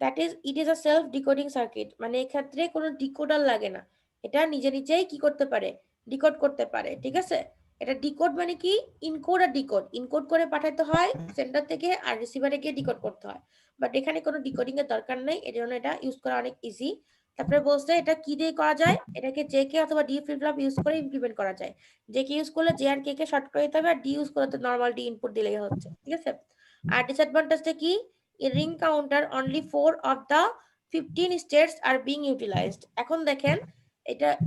that is it is a self decoding circuit, মানে এক্ষেত্রে কোনো ডিকোডার লাগে না, এটা নিজে নিজেই কি করতে পারে, ডিকোড করতে পারে। ঠিক আছে, এটা ডিকোড মানে কি, ইনকোড আর ডিকোড, ইনকোড করে পাঠাতে হয় সেন্টার থেকে আর রিসিভারে গিয়ে ডিকোড করতে হয়, বাট এখানে কোনো ডিকোডিং এর দরকার নেই, এর জন্য এটা ইউজ করা অনেক ইজি। তারপরে বলছে এটা কি দিয়ে করা যায়, এটাকে জে কে অথবা ডি ফ্লিপ ফ্লপ ইউজ করে ইমপ্লিমেন্ট করা যায়। জে কে ইউজ করলে জে আর কে কে শর্ট করে দিতে হবে, আর ডি ইউজ করলে তো নরমাল ডি ইনপুট দিলেই হচ্ছে। ঠিক আছে, আর ডিসঅ্যাডভান্টেজটা কি, in ring counter only 4 of the 15 states are being utilized। এখন দেখেন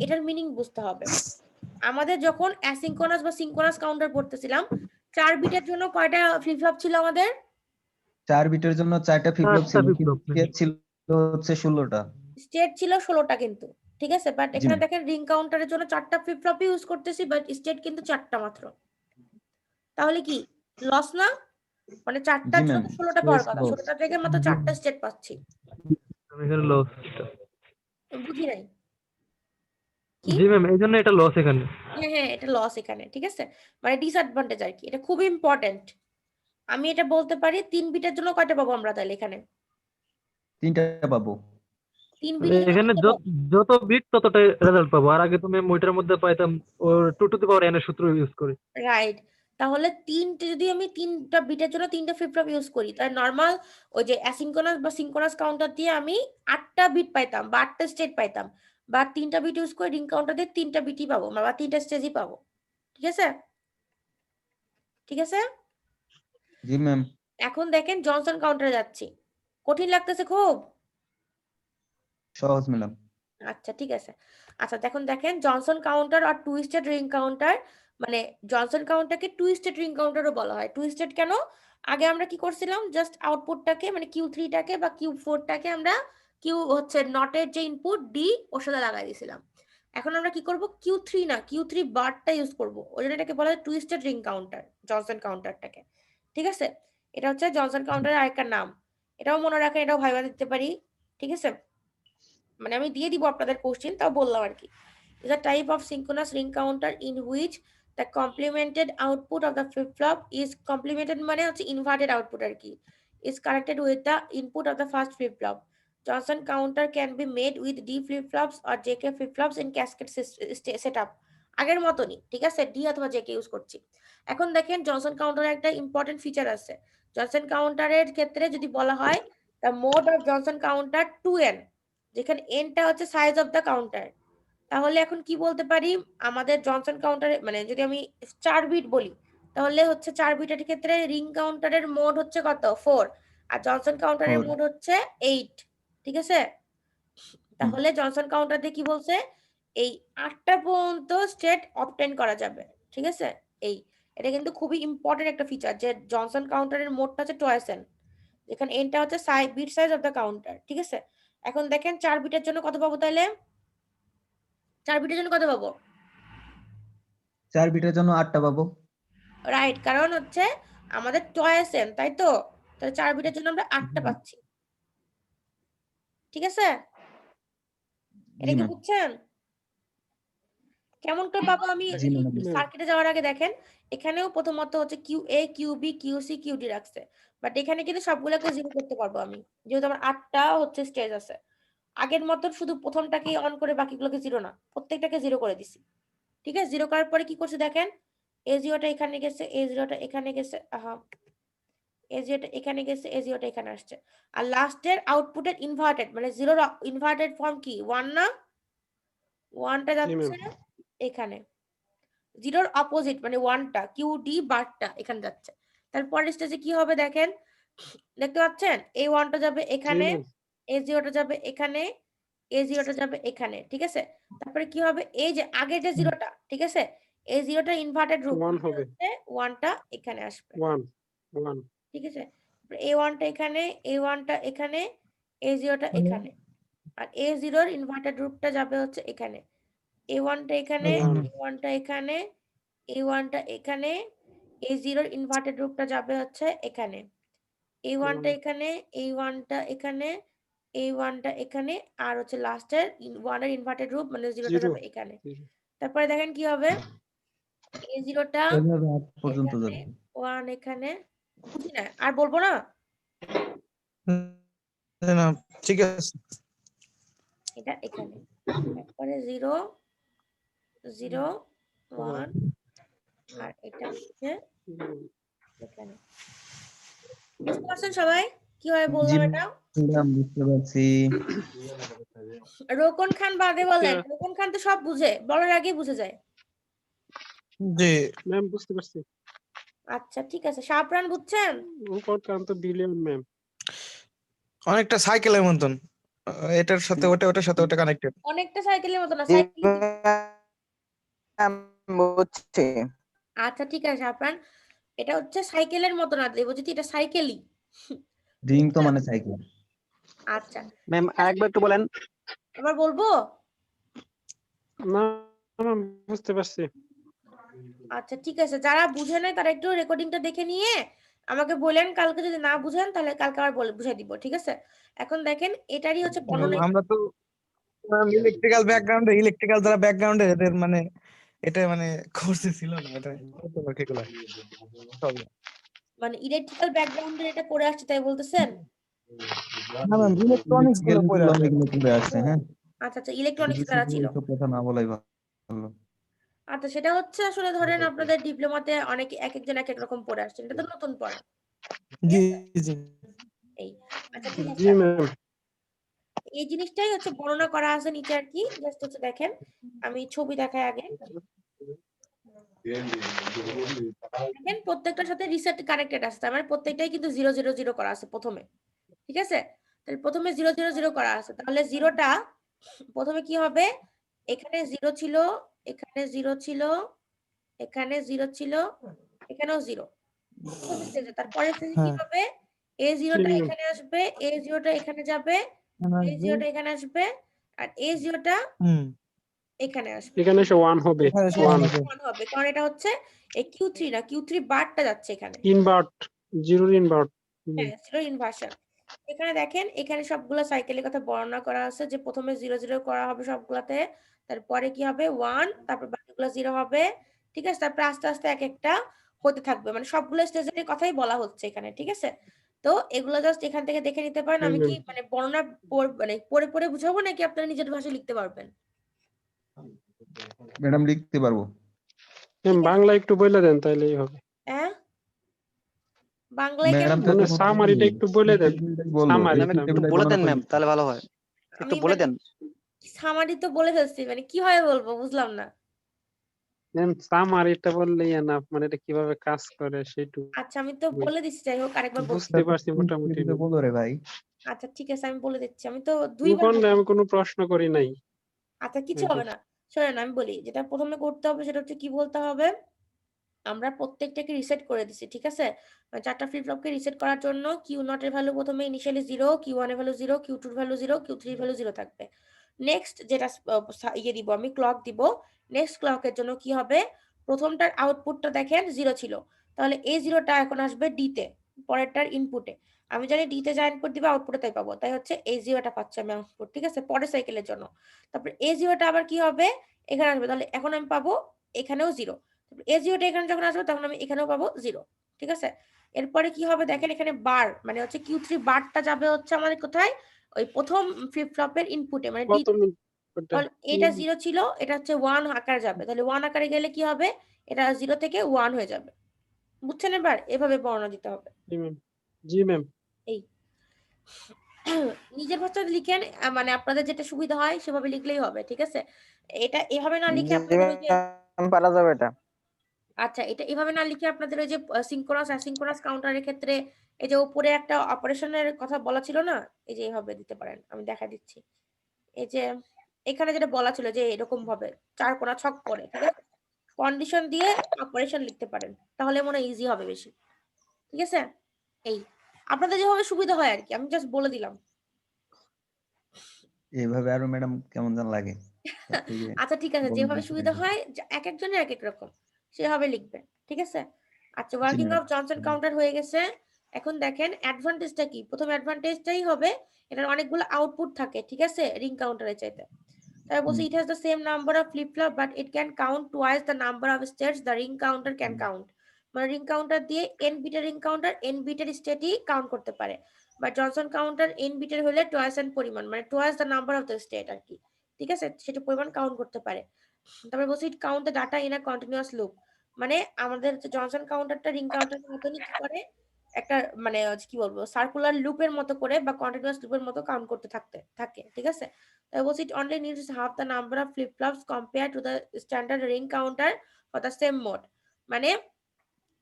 এটার মিনিং বুঝতে হবে। আমাদের যখন অ্যাসিনক্রোনাস বা সিনক্রোনাস কাউন্টার পড়তেছিলাম, 4 বিটের জন্য কয়টা ফ্লিপ ফ্লপ ছিল আমাদের, 4 বিটের জন্য 4টা ফ্লিপ ফ্লপ ছিল, flip কিন্তু flop, স্টেট ছিল হচ্ছে 16টা। স্টেট ছিল 16টা কিন্তু। ঠিক আছে, বাট এখানে দেখেন রিং কাউন্টারের জন্য 4টা ফ্লিপ ফ্লপ ইউজ করতেছি, বাট স্টেট কিন্তু 4টা মাত্র। তাহলে কি লস না, মানে 4টার জি জন্য ম্যাম, 16টা পাওয়ার স্পেস কথা, লস। 16টা থেকে মাত্র 4টা স্টেট পাচ্ছি। আমি এখানে লস। বুঝি নাই কি? জি ম্যাম এই জন্য এটা লস এখানে। হ্যাঁ হ্যাঁ, এটা লস এখানে। ঠিক আছে, মানে ডিসঅ্যাডভান্টেজ আর কি, এটা খুব ইম্পর্টেন্ট। আমি এটা বলতে পারি 3 বিটের জন্য কয়টা পাবো আমরা তাহলে এখানে, 3টা পাবো। 3 বিটের জন্য এখানে কয়টা পাবো? যত বিট ততটাই রেজাল্ট পাবো, আর আগে তুমি ওইটার মধ্যে পাইতাম ও 2 টু দি পাওয়ার n এর সূত্র ইউজ করে। রাইট, তাহলে যদি আমি 3টা বিটের জন্য 3টা ফ্লিপ ফ্লপ ইউজ করি, তাহলে নরমাল ওই যে অ্যাসিনক্রোনাস বা সিনক্রোনাস কাউন্টার দিয়ে আমি 8টা বিট পাইতাম বা 8টা স্টেট পাইতাম, বা 3টা বিট ইউজ করে রিং কাউন্টার দিয়ে 3টা বিটই পাবো, বা 3টা স্টেজই পাবো। ঠিক আছে, ঠিক আছে। জি ম্যাম। এখন দেখেন জনসন কাউন্টারে যাচ্ছি, কঠিন লাগতেছে খুব? সহজ ম্যাডাম। আচ্ছা ঠিক আছে। আচ্ছা দেখেন জনসন কাউন্টার আর টুইস্টেড রিং কাউন্টার, মানে জনসন কাউন্টারকে টুইস্টেড রিং কাউন্টারও বলা হয়। টুইস্টেড কেন, আগে আমরা কি করছিলাম, জাস্ট আউটপুটটাকে মানে Q3 টাকে বা Q4 টাকে আমরা কিউ হচ্ছে নটের যে ইনপুট ডি ওর সাথে লাগাই দিয়েছিলাম। এখন আমরা কি করব, Q3 না Q3 বারটা ইউজ করব, ওই জন্য এটাকে বলা হয় টুইস্টেড রিং কাউন্টার, জনসন কাউন্টারটাকে। ঠিক আছে, এটা হচ্ছে জনসন কাউন্টারের আরেকটা নাম, এটাও মনে রাখেন, এটাও ভাইবা দিতে পারি। ঠিক আছে, মানে আমি দিয়ে দিব আপনাদের কোশ্চেন, তাও বললাম আর কি। is a type of synchronous ring counter in which the complemented output of the flip flop is complemented মানে হচ্ছে inverted output আর কি, is connected with the input of the first flip flop. Johnson counter can be made with D flip flops or JK flip flops in cascade setup, আগের মতনই। ঠিক আছে, D অথবা JK use করছি। এখন দেখেন Johnson কাউন্টারের একটা ইম্পর্টেন্ট ফিচার আছে। জনসন কাউন্টারের ক্ষেত্রে যদি বলা হয় the mode of Johnson counter 2n, যেখানে এনটা হচ্ছে সাইজ অফ দ্য কাউন্টার, তাহলে এখন কি বলতে পারি, আমাদের জনসন কাউন্টারে মানে যদি আমি 4 বিট বলি, তাহলে হচ্ছে 4 বিটের ক্ষেত্রে রিং কাউন্টারের মোড হচ্ছে কত 4, আর জনসন কাউন্টারের 4 মোড হচ্ছে 8, ঠিক আছে? তাহলে জনসন কাউন্টার দিয়ে কি বলছে, এই 8টা পর্যন্ত স্টেট অবটেন করা যাবে, ঠিক আছে? এটা কিন্তু খুবই ইম্পর্টেন্ট একটা ফিচার, যে জনসন কাউন্টারের মোডটা হচ্ছে টয়েস এন, যেখানে এনটা হচ্ছে bit size of the counter, ঠিক আছে? এখন দেখেন 4 বিটের জন্য কত পাবো তাইলে? 4 বিটের জন্য কত পাবো? 4 বিটের জন্য 8টা পাবো। রাইট, কারণ হচ্ছে আমাদের টয়েস এন, তাই তো? তাহলে 4 বিটের জন্য আমরা 8টা পাচ্ছি, ঠিক আছে? এটা জি কি ম্যাম। বুঝছেন? কেমন করে পাবো আমি জি ম্যাম। সার্কিটে যাওয়ার আগে দেখেন, এখানেও প্রথমত হচ্ছে Q A Q B Q C Q D রাখছে, বাট এখানে কিন্তু সবগুলোকে জিরো করতে পারবো আমি, যেহেতু আমার 8টা হচ্ছে স্টেজ আছে। আগের মতন শুধু প্রথমটাকে অন করে বাকিগুলোকে জিরো না, প্রত্যেকটাকে জিরো করে দিছি, ঠিক আছে? জিরো করার পরে কি করছে দেখেন, এ জিরোটা এখানে গেছে, এ জিরোটা এখানে গেছে, এ জিরোটা এখানে গেছে, এ জিরোটা এখানে আসছে। আর লাস্টের আউটপুটের ইনভার্টেড, মানে জিরোর ইনভার্টেড ফর্ম কি 1 না? 1টা যাচ্ছে এখানে, জিরোর অপোজিট মানে 1টা কিউ ডি বারটা এখানে যাচ্ছে। তারপরের স্টেজে কি হবে দেখেন, দেখতে পাচ্ছেন? এই 1টা যাবে এখানে, এ জিরোটা যাবে এখানে, এ জিরোটা যাবে এখানে, ঠিক আছে? তারপরে কি হবে, এই যে আগের যে জিরোটা, ঠিক আছে, এই জিরোটা ইনভার্টেড রূপ 1 হবে। 1টা এখানে আসবে, 1 1 ঠিক আছে? এ 1টা এখানে, এ 1টা এখানে, এ জিরোটা এখানে, আর এ জিরোর ইনভার্টেড রূপটা যাবে হচ্ছে এখানে, এ 1টা এখানে, এ 1টা এখানে, এ 1টা এখানে, এ জিরোর ইনভার্টেড রূপটা যাবে হচ্ছে এখানে, এ 1টা এখানে, এই 1টা এখানে, এই 1টা এখানে, আর হচ্ছে লাস্টের 1 এর ইনভার্টেড রূপ মানে জিরোটা যাবে এখানে। তারপরে দেখেন কি হবে, এ জিরোটা এভাবে 8 পর্যন্ত এখানে, যাবে। 1 এখানে, বুঝি না আর বলবো না, না ঠিক আছে। এটা এখানে, তারপরে 0 0 1, আর এটা হচ্ছে এখানে। বুঝতে পারছেন সবাই কিভাবে জি বললাম এটা? ম্যাম, বুঝতে পারছি। রোকন খান বাদে বলেন, রোকন খান তো সব বুঝে, বলার আগেই বুঝে যায়। জি ম্যাম বুঝতে পারছি। আচ্ছা ঠিক আছে, শাহপ্রাণ বুঝছেন? উপর কান্ত বিলিয়ন ম্যাম। অনেকটা সাইকেলের মতন, এটার সাথে ওটার সাথে ওটা কানেক্টেড। অনেকটা সাইকেলের মতো না, জি সাইকেল। ম্যাম, বুঝছি। আচ্ছা ঠিক আছে শাহপ্রাণ, এটা হচ্ছে সাইকেলের মতো না, দেবজিৎ, এটা সাইকেলই। রিং তো মানে সাইকেল। আচ্ছা ম্যাম আরেকবার একটু বলেন। আবার বলবো? না ম্যাম বুঝতে পারছি। আচ্ছা ঠিক আছে, যারা বুঝে নাই তারা একটু রেকর্ডিংটা দেখে নিয়ে আমাকে বলেন, কালকে যদি না বুঝেন তাহলে কালকে আবার বুঝাই দিব, ঠিক আছে? এখন দেখেন এটারই হচ্ছে বর্ণনা। আমরা তো ইলেকট্রিক্যাল যারা ব্যাকগ্রাউন্ডে এদের মানে এটা মানে কোর্সে ছিল না, এটা কত বার কেগুলা সব। মানে ইলেকট্রিক্যাল ব্যাকগ্রাউন্ডে এটা করে আসছে তাই বলতেছেন? না ম্যাম ইলেকট্রনিক্স গুলো পড়ে আছে। অনেকগুলো পড়ে আসছে, হ্যাঁ। আচ্ছা আচ্ছা, ইলেকট্রনিক্স তারা ছিল। এইসব কথা না বলাই ভালো। আচ্ছা সেটা হচ্ছে আসলে ধরেন আপনাদের ডিপ্লোমাতে অনেক এক একজন এক এক রকম পড়ে আসছেন, এটা তো নতুন পড়া। জি জি এই আচ্ছা ঠিক জি আছে, ম্যাম। এই জিনিসটাই হচ্ছে বর্ণনা করা আছে নিচে আর কি, জাস্ট হচ্ছে দেখেন আমি ছবি দেখাই আগে। দেখেন প্রত্যেকটার সাথে রিসেট কানেক্টেড আছে, তার মানে প্রত্যেকটাই কিন্তু 0 0 0 করা আছে প্রথমে, ঠিক আছে? তাহলে প্রথমে 0 0 0 করা আছে, তাহলে জিরোটা প্রথমে কি হবে, এখানে 0 ছিল, এখানে 0 ছিল, এখানে 0 ছিল, এখানেও 0, তারপরে কি হবে, এ জিরোটা এখানে আসবে, এ জিরোটা এখানে যাবে, এ জিরোটা এখানে আসবে, আর এ জিরোটা এখানে আসবে, এখানে এসে 1 হবে। 1 1 হবে, কারণ এটা হচ্ছে এই Q3 না, Q3 বারটা যাচ্ছে এখানে, ইনভার্ট, জিরো ইনভার্ট। হ্যাঁ জিরো ইনভার্সন। এখানে দেখেন এখানে সবগুলো সাইকেলের কথা বর্ণনা করা আছে, যে প্রথমে 0 0 করা হবে সবগুলাতে, তারপরে কি হবে 1, তারপর বাকিগুলো 0 হবে, ঠিক আছে? তারপর আস্তে আস্তে এক একটা হতে থাকবে, মানে সবগুলো স্টেজের কথাই বলা হচ্ছে এখানে, ঠিক আছে? তো এগুলো জাস্ট এখান থেকে দেখে নিতে পারেন। আমি কি মানে বর্ণনা মানে পড়ে পড়ে বুঝাবো নাকি আপনারা নিজের ভাষায় লিখতে পারবেন? ম্যাডাম লিখতে পারবো। ম্যাম বাংলা একটু বলে দেন তাহলেই হবে। হ্যাঁ বাংলায় কেন? ম্যাডাম মানে সামারিটা একটু বলে দেন। সামারি ম্যাম একটু বলে দেন ম্যাম, তাহলে ভালো হয়। একটু আমি বলে মানে দেন। সামারি তো বলে ফেলছি, মানে কিভাবে বলবো বুঝলাম না। ম্যাম সামারিটা বললেই এনাফ, মানে এটা কিভাবে কাজ করে সেটুকু আচ্ছা আমি তো বলে দিচ্ছি, যাই হোক আরেকবার বলছি। বুঝতে পারছি মোটামুটি। বলো রে ভাই। আচ্ছা ঠিক আছে আমি বলে দিচ্ছি, আমি তো তুমি দুইবার বললে আমি কোনো প্রশ্ন করি নাই। আচ্ছা কিছু হবে না, শোনেন আমি বলি, যেটা প্রথমে করতে হবে সেটা হচ্ছে কি বলতে হবে, আমরা প্রত্যেকটাকে রিসেট করে দিছি, ঠিক আছে? চারটা ফ্লিপ ফ্লপকে রিসেট করার জন্য কিউ নট এর ভ্যালু প্রথমে ইনিশিয়ালি 0, কিউ ওয়ান এর ভ্যালু 0, কিউ টু এর ভ্যালু 0, কিউ থ্রি এর ভ্যালু 0 থাকবে। নেক্সট যেটা ইয়ে দিব আমি, ক্লক দিব। নেক্সট ক্লকের জন্য কি হবে, প্রথমটার আউটপুটটা দেখেন 0 ছিল, তাহলে এই 0টা এখন আসবে ডি তে, পরেরটার ইনপুটে। আমি জানি ডি তে যা ইনপুট দিবে আউটপুটে তাই পাবো, তাই হচ্ছে এই 0টা পাচ্ছি আমি আউটপুট, ঠিক আছে, পরের সাইকেলের জন্য। তারপর এই 0টা আবার কি হবে, এখানে আসবে, তাহলে এখন আমি পাবো এখানেও 0। এই 0টা এখানে যখন আসবে তখন আমি এখানেও পাবো 0, ঠিক আছে? এরপরে কি হবে দেখেন, এখানে বার মানে হচ্ছে কিউ থ্রি বারটা যাবে হচ্ছে আমাদের কোথায়, ওই প্রথম ফ্লিপ ফ্লপের ইনপুটে, মানে ডি। প্রথম ইনপুটটা এটা 0 ছিল, এটা হচ্ছে 1 আকারে যাবে, তাহলে 1 আকারে গেলে কি হবে, এটা 0 থেকে 1 হয়ে যাবে। বুঝছেন? এবার এভাবে বর্ণনা দিতে হবে। জি ম্যাম, জি ম্যাম। এই নিজের ভাষায় লিখেন, মানে আপনাদের যেটা সুবিধা হয় সেভাবে লিখলেই হবে, ঠিক আছে? এটা এভাবে না লিখে আপনাদের ওই যে, পারা যাবে এটা। আচ্ছা এটা এভাবে না লিখে আপনাদের ওই যে সিনক্রোনাস অ্যাসিনক্রোনাস কাউন্টারের ক্ষেত্রে এই যে উপরে একটা অপারেশনের কথা বলা ছিল না, এই যে এইভাবে দিতে পারেন, আমি দেখা দিচ্ছি। এই যে এখানে যেটা বলা ছিল যে এরকম ভাবে 4 কোণা ছক করে, ঠিক আছে, কন্ডিশন দিয়ে অপারেশন লিখতে পারেন, তাহলে মনে ইজি হবে বেশি, ঠিক আছে? এই আপনাদের যেভাবে সুবিধা হয় আর কি, আমি জাস্ট বলে দিলাম। এইভাবে আরো ম্যাডাম কেমন যেন লাগে। তার থেকে আচ্ছা ঠিক আছে, বলুন যেভাবে একটু সুবিধা দেখি। হয় এক একজনের এক এক রকম, সেভাবে লিখবেন, ঠিক আছে? আচ্ছা working ma'am. Of Johnson counter হয়ে গেছে। এখন দেখেন অ্যাডভান্টেজটা কি, প্রথম অ্যাডভান্টেজটাই হবে এটার অনেকগুলো আউটপুট থাকে, ঠিক আছে, রিং কাউন্টারের চাইতে। তাই বলছে it has the same number of flip flop but it can count twice the number of states the ring counter can count. মানে রিং কাউন্টার দিয়ে এন বিটের রিং কাউন্টার এন বিটের স্টেটই কাউন্ট করতে পারে, বাট জনসন কাউন্টার এন বিটের হলে twice N পরিমাণ, মানে twice the number of the state আর কি, ঠিক আছে, সেটা পরিমাণ কাউন্ট করতে পারে। তারপরে বলছি it count the data in a continuous loop, মানে আমাদের জনসন কাউন্টারটা রিং কাউন্টারের মতনই কি করে, একটা মানে কি বলবো সার্কুলার লুপের মতো করে বা কন্টিনিউয়াস লুপের মতো কাউন্ট করতে থাকে, ঠিক আছে? তাই বলছি ইট only needs half the number of flip flops compare to the standard ring counter for the same mode. মানে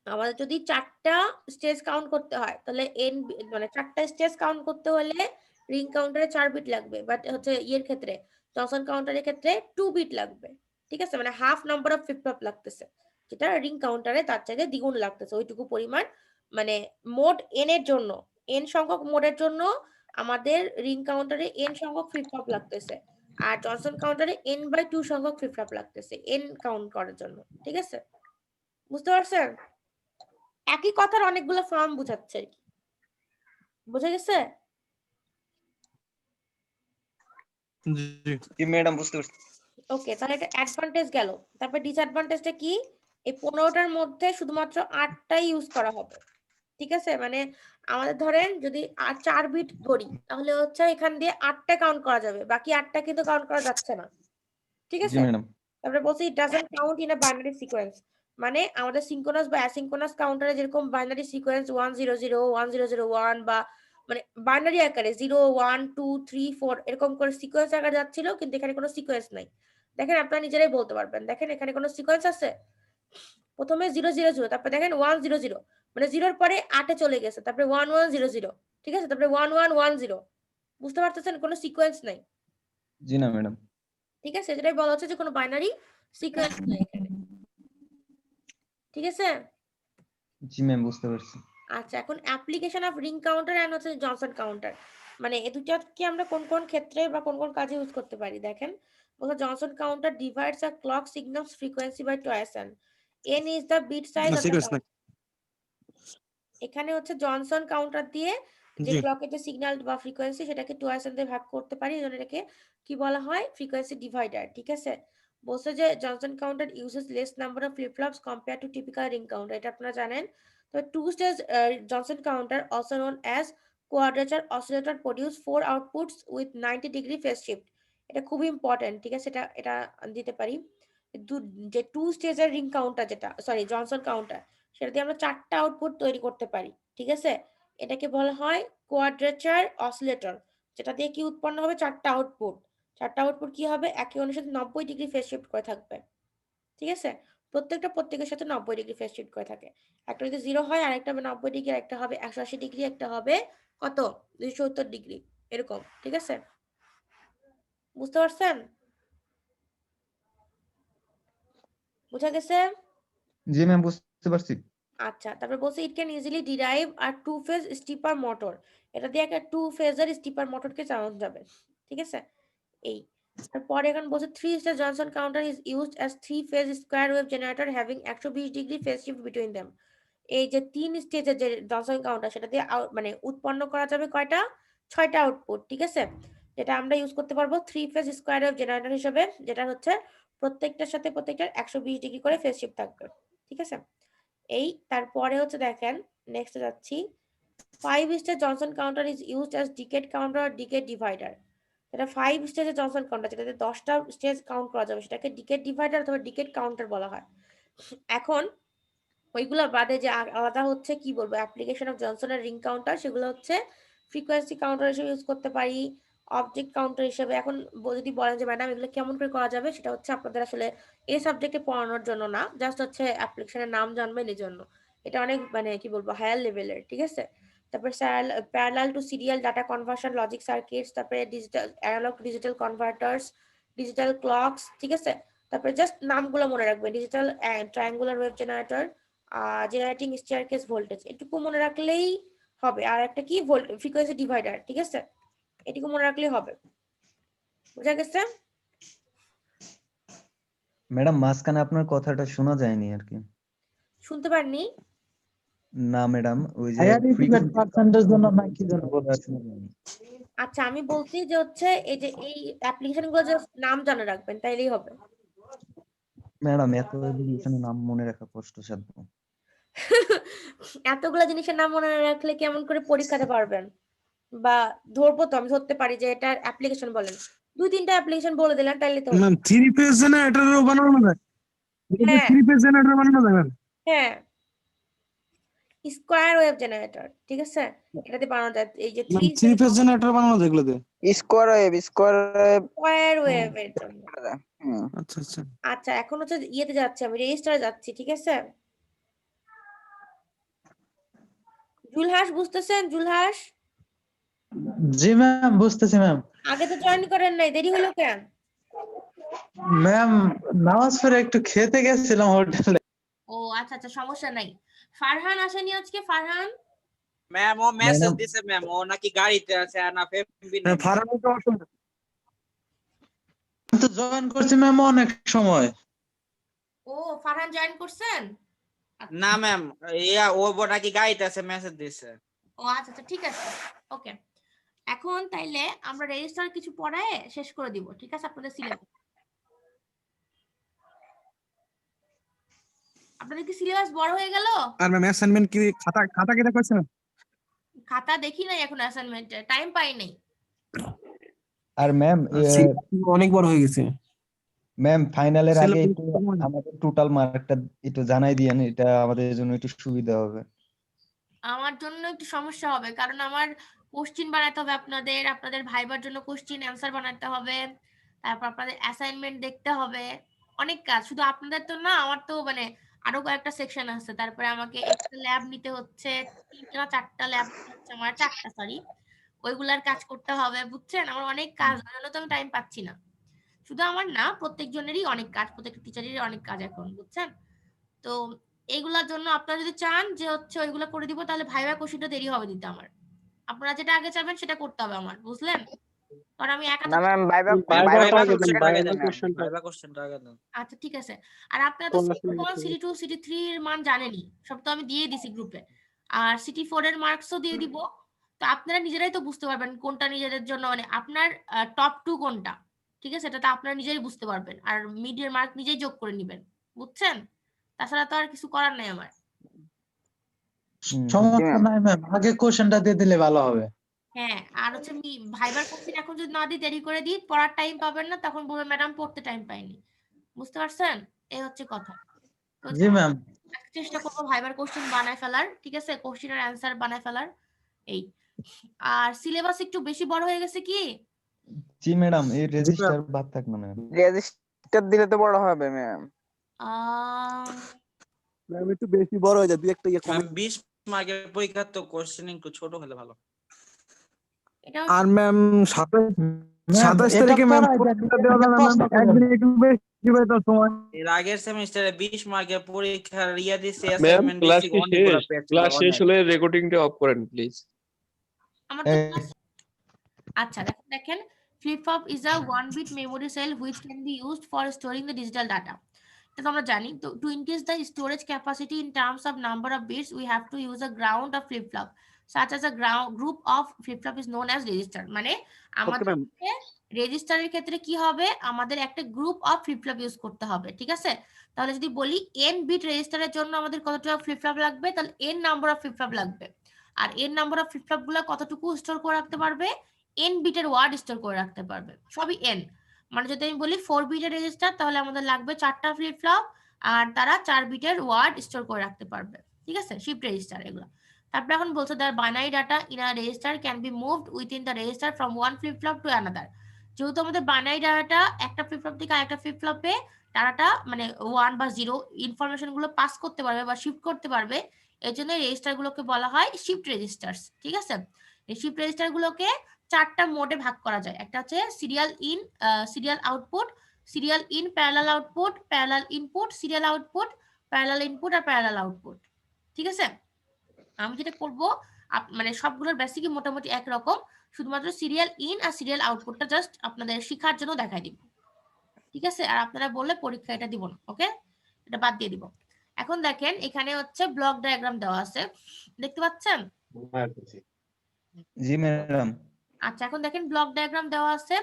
আমাদের যদি 4টা স্টেজ কাউন্ট করতে হয় তাহলে এন মানে 4টা স্টেজ কাউন্ট করতে হলে রিং কাউন্টারে 4 বিট লাগবে, বাট হচ্ছে ইয়ের ক্ষেত্রে জনসন কাউন্টারের ক্ষেত্রে 2 বিট লাগবে, ঠিক আছে, মানে half number of flip flop লাগতেছে, যেটা রিং কাউন্টারে তার চাইতে দ্বিগুণ লাগতেছে, ওইটুকু পরিমাণ। মানে মোড এন এর জন্য, এন সংখ্যক মোডের জন্য আমাদের রিং কাউন্টারে এন সংখ্যক ফ্লিপ ফ্লপ লাগতেছে, আর জনসন কাউন্টারে n/2 সংখ্যক ফ্লিপ ফ্লপ লাগতেছে এন কাউন্ট করার জন্য, ঠিক আছে? বুঝতে পারছেন? একই কথার অনেকগুলো ফর্ম বোঝাচ্ছে আর কি, বুঝা গেছে? জি জি ম্যাডাম বুঝতে পারছি। ওকে, তাহলে এটা অ্যাডভান্টেজ গেল। তারপর ডিসঅ্যাডভান্টেজটা কি, এই 15টার মধ্যে শুধুমাত্র 8টাই ইউজ করা হবে, ঠিক আছে? মানে আমাদের ধরেন যদি 4 বিট করি তাহলে হচ্ছে এখান দিয়ে 8টা কাউন্ট করা যাবে, বাকি 8টা কিন্তু কাউন্ট করা যাচ্ছে না, ঠিক জি আছে? ম্যাডাম। তারপরে বলছি it doesn't count in a binary sequence, মানে আমাদের সিনক্রোনাস বা অ্যাসিনক্রোনাস কাউন্টারে যেরকম বাইনারি সিকোয়েন্স 1 0 0 1 0 0 1 বা মানে বাইনারি আকারে 0 1 2 3 4 এরকম করে সিকোয়েন্স আকারে যাচ্ছিল, কিন্তু এখানে কোনো সিকোয়েন্স নাই। দেখেন আপনারা নিজেরাই বলতে পারবেন, দেখেন এখানে কোনো সিকোয়েন্স আছে, প্রথমে 0 0 0, তারপর দেখেন 1 0 0, মানে 0-র পরে 8-এ চলে গেছে, তারপরে 1 1 0 0, ঠিক আছে, তারপরে 1 1 1 0। বুঝতে পারতেছেন? কোনো সিকোয়েন্স নাই, জি না ম্যাডাম। ঠিক আছে, যেটাই বলা হচ্ছে যে কোনো বাইনারি সিকোয়েন্স নাই এখানে, ঠিক আছে? জি ম্যাম বুঝতে পারছি। আচ্ছা এখন application of ring counter and হচ্ছে জনসন কাউন্টার, মানে এই দুটো কি আমরা কোন কোন ক্ষেত্রে বা কোন কোন কাজে ইউজ করতে পারি দেখেন। বলতে Johnson counter divides a clock signals frequency by twice n is the bit size of the sequence counter। এখানে হচ্ছে জনসন কাউন্টার দিয়ে যে জি ক্লকের যে সিগন্যাল বা ফ্রিকোয়েন্সি সেটাকে টুয়াইস দিয়ে ভাগ করতে পারি, এজন্য এটাকে কি বলা হয়, ফ্রিকোয়েন্সি ডিভাইডার, ঠিক আছে? বলছে যে Johnson counter uses less number of flip flops compare to typical ring counter, এটা আপনারা জানেন। তো two stage Johnson counter also known as quadrature oscillator produce 4 outputs with 90 degree phase shift. এটা খুবই ইম্পর্টেন্ট, ঠিক আছে, এটা এটা দিতে পারি। যে টু স্টেজের রিং কাউন্টার যেটা সরি জনসন কাউন্টার, সেটা দিয়ে আমরা 4টা আউটপুট তৈরি করতে পারি, ঠিক আছে? এটাকে বলা হয় কোয়াড্রেচার অসিলেটর, যেটা দিয়ে কি উৎপন্ন হবে, 4টা আউটপুট। 4টা আউটপুট কি হবে, একই অনুসারে 90 ডিগ্রি ফেজ শিফট করে থাকবে, ঠিক আছে? প্রত্যেকের সাথে 90 ডিগ্রি ফেজ শিফট করে থাকে। একটা যদি 0 হয়, আরেকটা হবে 90 ডিগ্রি, একটা হবে 180 ডিগ্রি, একটা হবে কত 270 ডিগ্রি, এরকম। ঠিক আছে, বুঝতে পারছেন? বুঝা গেছে? জি ম্যাম, বুঝতে পারছি। আচ্ছা, তারপর বলছে ইট ক্যান ইজিলি ডিরাইভ আর টু ফেজ স্টিপার মোটর। এটা দিয়ে একটা টু ফেজের স্টিপার মোটরকে চালানো যাবে। ঠিক আছে, এই তারপরে এখন বলছে 3 stage Johnson counter is used as 3 phase square wave generator having 120 degree phase shift between them. এই যে 3 স্টেজের যে জনসন কাউন্টার, সেটা দিয়ে মানে উৎপন্ন করা যাবে কয়টা? 6টা আউটপুট। ঠিক আছে, যেটা আমরা ইউজ করতে পারবো 3 ফেজ স্কয়ার ওয়েভ জেনারেটর হিসেবে, যেটা হচ্ছে প্রত্যেকটার সাথে প্রত্যেকটার 120 ডিগ্রি করে ফেজ শিফট থাকবে। ঠিক আছে, এই তারপরে হচ্ছে দেখেন, নেক্সটে যাচ্ছি। 5 stage Johnson counter is used as decade counter আর ডিকেড ডিভাইডার। এটা 5 স্টেজের জনসন কাউন্টার, যেটাতে 10টা স্টেজ কাউন্ট করা যাবে, সেটাকে ডিকেড ডিভাইডার অথবা ডিকেড কাউন্টার বলা হয়। এখন ওইগুলো বাদে যে আলাদা হচ্ছে কি বলবো অ্যাপ্লিকেশন অফ জনসনের রিং কাউন্টার, সেগুলো হচ্ছে ফ্রিকোয়েন্সি কাউন্টার হিসেবে ইউজ করতে পারি, অবজেক্ট কাউন্টার হিসেবে। এখন যদি বলেন যে ম্যাডাম এগুলো কেমন করে করা যাবে, সেটা হচ্ছে আপনাদের আসলে এই সাবজেক্টে পড়ানোর জন্য না, জাস্ট হচ্ছে অ্যাপ্লিকেশনের নাম জানবেন এই জন্য। এটা অনেক মানে কি বলবো হায়ার লেভেলের। ঠিক আছে, তারপর parallel to serial data conversion logic circuits, তারপরে digital analog digital converters, digital clocks. ঠিক আছে, তারপরে জাস্ট নামগুলো মনে রাখবেন, digital triangular wave generator, generating staircase voltage, এটুকু মনে রাখলেই হবে। আর একটা কি ফ্রিকোয়েন্সি ডিভাইডার। ঠিক আছে, এটুকু মনে রাখলেই হবে। বুঝা গেছে? ম্যাডাম, মাঝখানে আপনার কথাটা শোনা যায়নি আর কি। শুনতে পারনি? না ম্যাডাম, ওই যে হায়ার এডুকেট পার্সেন্টেজ জন্য না কি জন্য বলে শোনা যায়নি। আচ্ছা, আমি বলছি যে হচ্ছে এই যে এই অ্যাপ্লিকেশন গুলো জাস্ট নাম জানে রাখবেন, তাইলেই হবে। ম্যাডাম, এত এডুকেশনের নাম মনে রাখা কষ্টসাধ্য। এতগুলা জিনিসের নাম মনে না রাখলে কেমন করে পরীক্ষাতে পারবেন? বা ধরবো তো, আমি ধরতে পারি যে এটা অ্যাপ্লিকেশন বলেন, 2-3টা অ্যাপ্লিকেশন বলে দিলেন, তাইলে তো ম্যাম 3 পেজ জেনারেটরও বানানো যায়। হ্যাঁ 3 পেজ জেনারেটর বানানো যায় ম্যাম। হ্যাঁ, স্কয়ার ওয়েভ জেনারেটর। ঠিক আছে, এটাতে বানানো যায় এই যে 3 পেজ জেনারেটর বানানো যায় এগুলোতে। স্কোয়ার ওয়েভ স্কয়ার ওয়েভের জন্য। আচ্ছা আচ্ছা। আচ্ছা, এখন হচ্ছে ইয়েতে যাচ্ছি, আমি রেজিস্টারে যাচ্ছি। ঠিক আছে, জুলহাস বুঝতেছেন? জুলহাস জি ম্যাম, বুঝতেছি ম্যাম। আগে তো জয়েন করেন নাই, দেরি হলো কেন? ম্যাম, নামাজ পড়ে একটু খেতে গেছিলাম হোটেলে। ও আচ্ছা আচ্ছা, সমস্যা নাই। ফারহান আসেনি আজকে? ফারহান ম্যাম ও মেসেজ দিছে ম্যাম, ও নাকি গাড়িতে আছে আর না ফেমবি না। ফারানো তো অসুবিধা। আমি তো জয়েন করছি ম্যাম অনেক সময়। ও ফারহান জয়েন করছেন? না ম্যাম, ও নাকি গাড়িতে আছে, মেসেজ দিছে। ও আচ্ছা আচ্ছা, ঠিক আছে, ওকে। এখন তাইলে আমরা রেজিস্টার কিছু পড়ায় শেষ করে দিব। ঠিক আছে, আপনাদের সিলেবাস, আপনাদের কি সিলেবাস বড় হয়ে গেল? আর ম্যাম অ্যাসাইনমেন্ট কি খাতা কি দেখাচ্ছেন? খাতা দেখি নাই এখন, অ্যাসাইনমেন্টে টাইম পাই নাই। আর ম্যাম, অনেক বড় হয়ে গেছে। ম্যাম ফাইনালের আগে Syllabus একটু আমাদের টোটাল মার্কটা একটু জানাই দিয়েন, এটা আমাদের জন্য একটু সুবিধা হবে। আমার জন্য একটু সমস্যা হবে, কারণ আমার কোশ্চিন বানাতে হবে, আপনাদের ভাইবার জন্য কোশ্চিন অ্যান্সার বানাতে হবে, তারপর আপনাদের অ্যাসাইনমেন্ট দেখতে হবে, অনেক কাজ। শুধু আপনাদের তো না, আমার তো মানে আরো কয়েকটা সেকশন আছে। তারপরে আমাকে একটা ল্যাব নিতে হচ্ছে, 3-4টা ল্যাব হচ্ছে আমার, 4টা সরি, ওইগুলার কাজ করতে হবে। বুঝছেন, আমার অনেক কাজ, ওই তো আমি টাইম পাচ্ছি না। শুধু আমার না, প্রত্যেকজনেরই অনেক কাজ, প্রত্যেকটা টিচারেরই অনেক কাজ এখন, বুঝছেন? তো এইগুলার জন্য আপনারা যদি চান যে হচ্ছে ওইগুলো করে দিব, তাহলে ভাইবা কোশ্চেনটা দেরি হবে দিতে আমার। আপনারা যেটা আগে চাবেন সেটা করতে হবে আমার, বুঝলেন? কারণ আমি একা না তো। ম্যাম, ভাইবা কোশ্চেনটা আগে দেন। আচ্ছা ঠিক আছে। আর আপনারা তো সিটি 2 সিটি 3 এর মান জানেনই, সব তো আমি দিয়ে দিছি গ্রুপে। আর সিটি 4 এর মার্কসও দিয়ে দিব। তো আপনারা নিজেরাই তো বুঝতে পারবেন কোনটা নিজেদের জন্য মানে আপনার টপ 2 কোনটা। ঠিক আছে, এটা তো আপনারা নিজেই বুঝতে পারবেন। আর মিড-এর মার্ক নিজেই যোগ করে নেবেন, বুঝছেন? তাছাড়া তো আর কিছু করার নাই আমার। সমস্যা নাই ম্যাম, আগে কোশ্চেনটা দিয়ে দিলে ভালো হবে। হ্যাঁ, আর হচ্ছে ভাইবার কোশ্চেন এখন যদি না দিই, দেরি করে দিই, পড়ার টাইম পাবেন না, তখন বলবেন ম্যাডাম পড়তে টাইম পাইনি। বুঝতে পারছেন? এই হচ্ছে কথা। তো জি ম্যাম। চেষ্টা করবো ভাইবার কোশ্চেন বানায় ফেলার। ঠিক আছে, কোশ্চেনের অ্যান্সার বানায় ফেলার। এই আর সিলেবাস একটু বেশি বড় হয়ে গেছে কি? জি ম্যাডাম, এই রেজিস্টার বাদ থাক না ম্যাম। রেজিস্টার দিলে তো বড় হবে ম্যাম। ম্যাম একটু বেশি বড় হয়ে যায়, দুই একটা ইয়ে কমে। 20 মার্কের পরীক্ষা তো কোশ্চেন একটু ছোট হলে ভালো। এটা আর ম্যাম 27 এটা তারিখে ম্যাম পড়ায় দেন, পরীক্ষা দেওয়া যাবে না প্রশ্ন ম্যাম, করেন। একদিন একটু বেশি বেতন সময়। এর আগের সেমিস্টারে 20 মার্কের পরীক্ষার ইয়া দিছি, ম্যাম অ্যাসাইনমেন্ট ক্লাস দিছি, কি অনেকগুলো শেষ? পেজ ছিল, ক্লাস শেষ অনেক। হলে রেকর্ডিংটা অফ করেন প্লিজ। আমার তো আচ্ছা দেখেন flip flop is a 1-bit memory cell which can be used for storing the digital data. এটা তো আমরা জানি। তো to increase the storage capacity in terms of number of bits we have to use a ground of flip flop such as a group of flip flop is known as register। মানে আমাদের রেজিস্টারের ক্ষেত্রে কি হবে, আমাদের একটা group of flip flop use করতে হবে, ঠিক আছে। তাহলে যদি বলি n বিট রেজিস্টারের জন্য আমাদের কতটা ফ্লিপ ফ্লপ লাগবে, তাহলে n number of flip flop লাগবে। আর n number of flip flop গুলো কতটুকু স্টোর করে রাখতে পারবে, n বিটের ওয়ার্ড স্টোর করে রাখতে পারবে, সবই n। মানে যদি আমি বলি 4 বিটের রেজিস্টার, তাহলে আমাদের লাগবে 4টা ফ্লিপ ফ্লপ, আর তারা 4 বিটের ওয়ার্ড স্টোর করে রাখতে পারবে, ঠিক আছে, শিফট রেজিস্টার এগুলো। তারপর এখন বলছে the binary data in a register can be moved within the register from one flip flop to another. যেহেতু আমাদের বাইনারি ডাটা একটা ফ্লিপ ফ্লপ থেকে আরেকটা ফ্লিপ ফ্লপে ডাটাটা মানে 1 বা 0 ইনফরমেশন গুলো পাস করতে পারবে বা শিফট করতে পারবে, এর জন্য রেজিস্টার গুলোকে বলা হয় শিফট রেজিস্টার্স, ঠিক আছে। এই শিফট রেজিস্টার গুলোকে 4টা মোডে ভাগ করা যায়। একটা হচ্ছে serial in, serial output, serial in parallel output, parallel input, serial output, parallel input আর প্যারালাল আউটপুট, ঠিক আছে। আমি যেটা করবো মানে সবগুলোর বেসিকই মোটামুটি একরকম, শুধুমাত্র সিরিয়াল ইন আর সিরিয়াল আউটপুটটা জাস্ট আপনাদের শেখার জন্য দেখাই দিব, ঠিক আছে। আর আপনারা বললে পরীক্ষা এটা দিব না, ওকে, এটা বাদ দিয়ে দিব। এখন দেখেন এখানে হচ্ছে ব্লক ডায়াগ্রাম দেওয়া আছে, দেখতে পাচ্ছেন? জি ম্যাডাম। আচ্ছা এখন দেখেন ব্লক ডায়াগ্রাম দেওয়া আছে,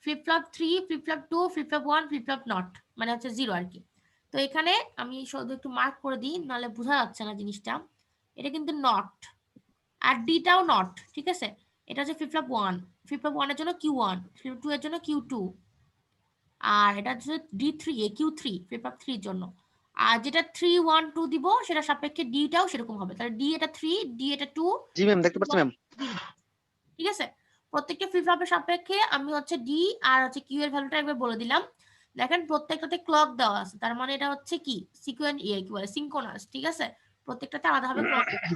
flip flop 3, flip flop 2, flip flop 1, flip flop not, মানে হচ্ছে 0 আর কি। তো এখানে আমি শুধু একটু মার্ক করে দিই, নাহলে বোঝা যাচ্ছে না জিনিসটা। এটা কিন্তু নট, আর ডিটাও নট, ঠিক আছে। এটা হচ্ছে ফ্লিপ ফ্লপ 1, ফ্লিপ ফ্লপ 1 এর জন্য Q1, ফ্লিপ 2 এর জন্য Q2, আর এটা হচ্ছে D3 Q3 ফ্লিপ ফ্লপ 3 এর জন্য। আর যেটা 3 1 2 দিব সেটা সাপেক্ষে ডিটাও সেরকম হবে, তাহলে ডি এটা 3, ডি এটা 2। জি ম্যাম দেখতে পাচ্ছি ম্যাম। ঠিক আছে, প্রত্যেকটা ফ্লিপ ফ্লপের সাপেক্ষে আমি হচ্ছে ডি আর হচ্ছে কিউ এর ভ্যালুটা একবার বলে দিলাম। দেখেন প্রত্যেকটাতে ক্লক দেওয়া আছে, তার মানে এটা হচ্ছে কি সিকোয়েন্স কি বলে সিনক্রোনাস, ঠিক আছে। প্রত্যেকটাতে আলাদাভাবে ক্লক আছে।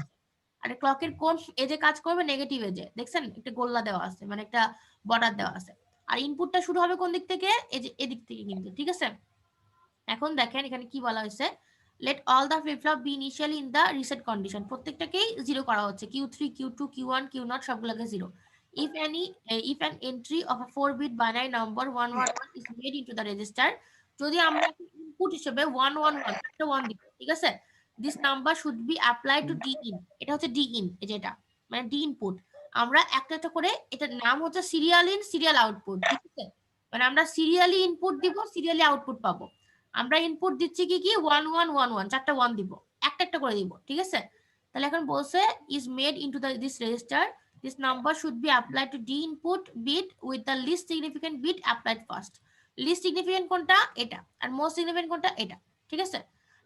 আর ক্লকের কোন এজে কাজ করবে, নেগেটিভ এজে, দেখছেন একটা গোল্লা দেওয়া আছে, মানে একটা বর্ডার দেওয়া আছে। আর ইনপুটটা শুরু হবে কোন দিক থেকে, এই যে এদিক থেকে কিন্তু, ঠিক আছে। এখন দেখেন এখানে কি বলা হয়েছে, let all the flip flop be initially in the reset condition, প্রত্যেকটাকেই 0 করা হচ্ছে, Q3 Q2 Q1 Q0 সবগুলোকে 0। if an entry of a 4-bit binary number 111 is made into the register, যদি আমরা ইনপুট হিসেবে 111 একটা 1 দিব, ঠিক আছে, this number should be applied to d in, এটা হচ্ছে d in, এই যেটা মানে d input, আমরা একটা একটা করে, এটার নাম হচ্ছে সিরিয়াল ইন সিরিয়াল আউটপুট, ঠিক আছে। মানে আমরা সিরিয়ালি ইনপুট দিব, সিরিয়ালি আউটপুট পাবো। আমরা ইনপুট দিচ্ছি কি কি 1111, 4টা 1 দিব, একটা একটা করে দিব, ঠিক আছে। তাহলে এখন বলছে is made into this register, this number should be applied to d input bit with the least significant bit applied first। least significant কোনটা, এটা, আর most significant কোনটা, এটা, ঠিক আছে।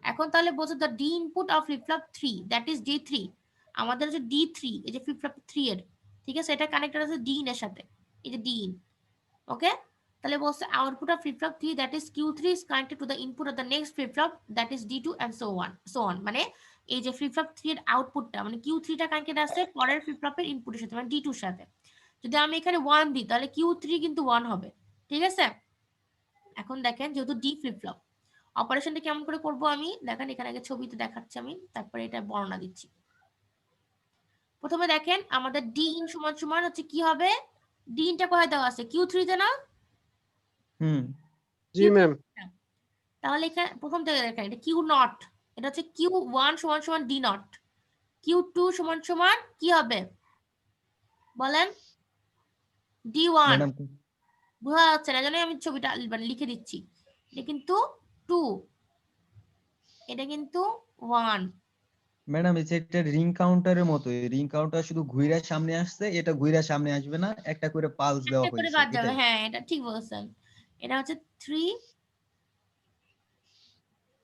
এখন তাহলে বলছে the d input of flip flop 3, that is d3, আমাদের হচ্ছে d3, এই যে flip flop 3 এর, ঠিক আছে, এটা কানেক্টেড আছে d in এর সাথে, এই যে d in, ওকে। তাহলে বলছে output of flip flop 3 that is Q3 is connected to the input of the next flip flop that is D2 and so on। মানে এই যে ফ্লিপ ফ্লপ 3 এর আউটপুটটা মানে Q3 টা কানেক্টেড আছে পরের ফ্লিপ ফ্লপের ইনপুটের সাথে মানে D2 এর সাথে। যদি আমি এখানে 1 দিই তাহলে Q3 কিন্তু 1 হবে, ঠিক আছে। এখন দেখেন যেহেতু D ফ্লিপ ফ্লপ, অপারেশনটা কেমন করে করব আমি দেখেন, এখানে আগে ছবিতে দেখাচ্ছি আমি, তারপরে এটা বর্ণনা দিচ্ছি। প্রথমে দেখেন আমাদের D in সমান সমান হচ্ছে কি হবে, D in টা কোথায় দেওয়া আছে, Q3 তে না? জি ম্যাম। তাহলে এখানে প্রথম থেকে দেখেন এটা কিউ নট, এটা হচ্ছে Q1 সমান সমান ডি নট, Q2 সমান সমান কি হবে বলেন, D1। বোঝা যাচ্ছে না, জানি আমি ছবিটা মানে লিখে দিচ্ছি, এটা কিন্তু 2, এটা কিন্তু 1। ম্যাডাম এই যে একটা রিং কাউন্টারের মতো, রিং কাউন্টার শুধু ঘুইরা সামনে আসছে, এটা ঘুইরা সামনে আসবে না, একটা করে পালস দেওয়া একটা করে হয়েছে বাদ যাবে, এটাই। হ্যাঁ এটা ঠিক বলছেন। এটা হচ্ছে 3,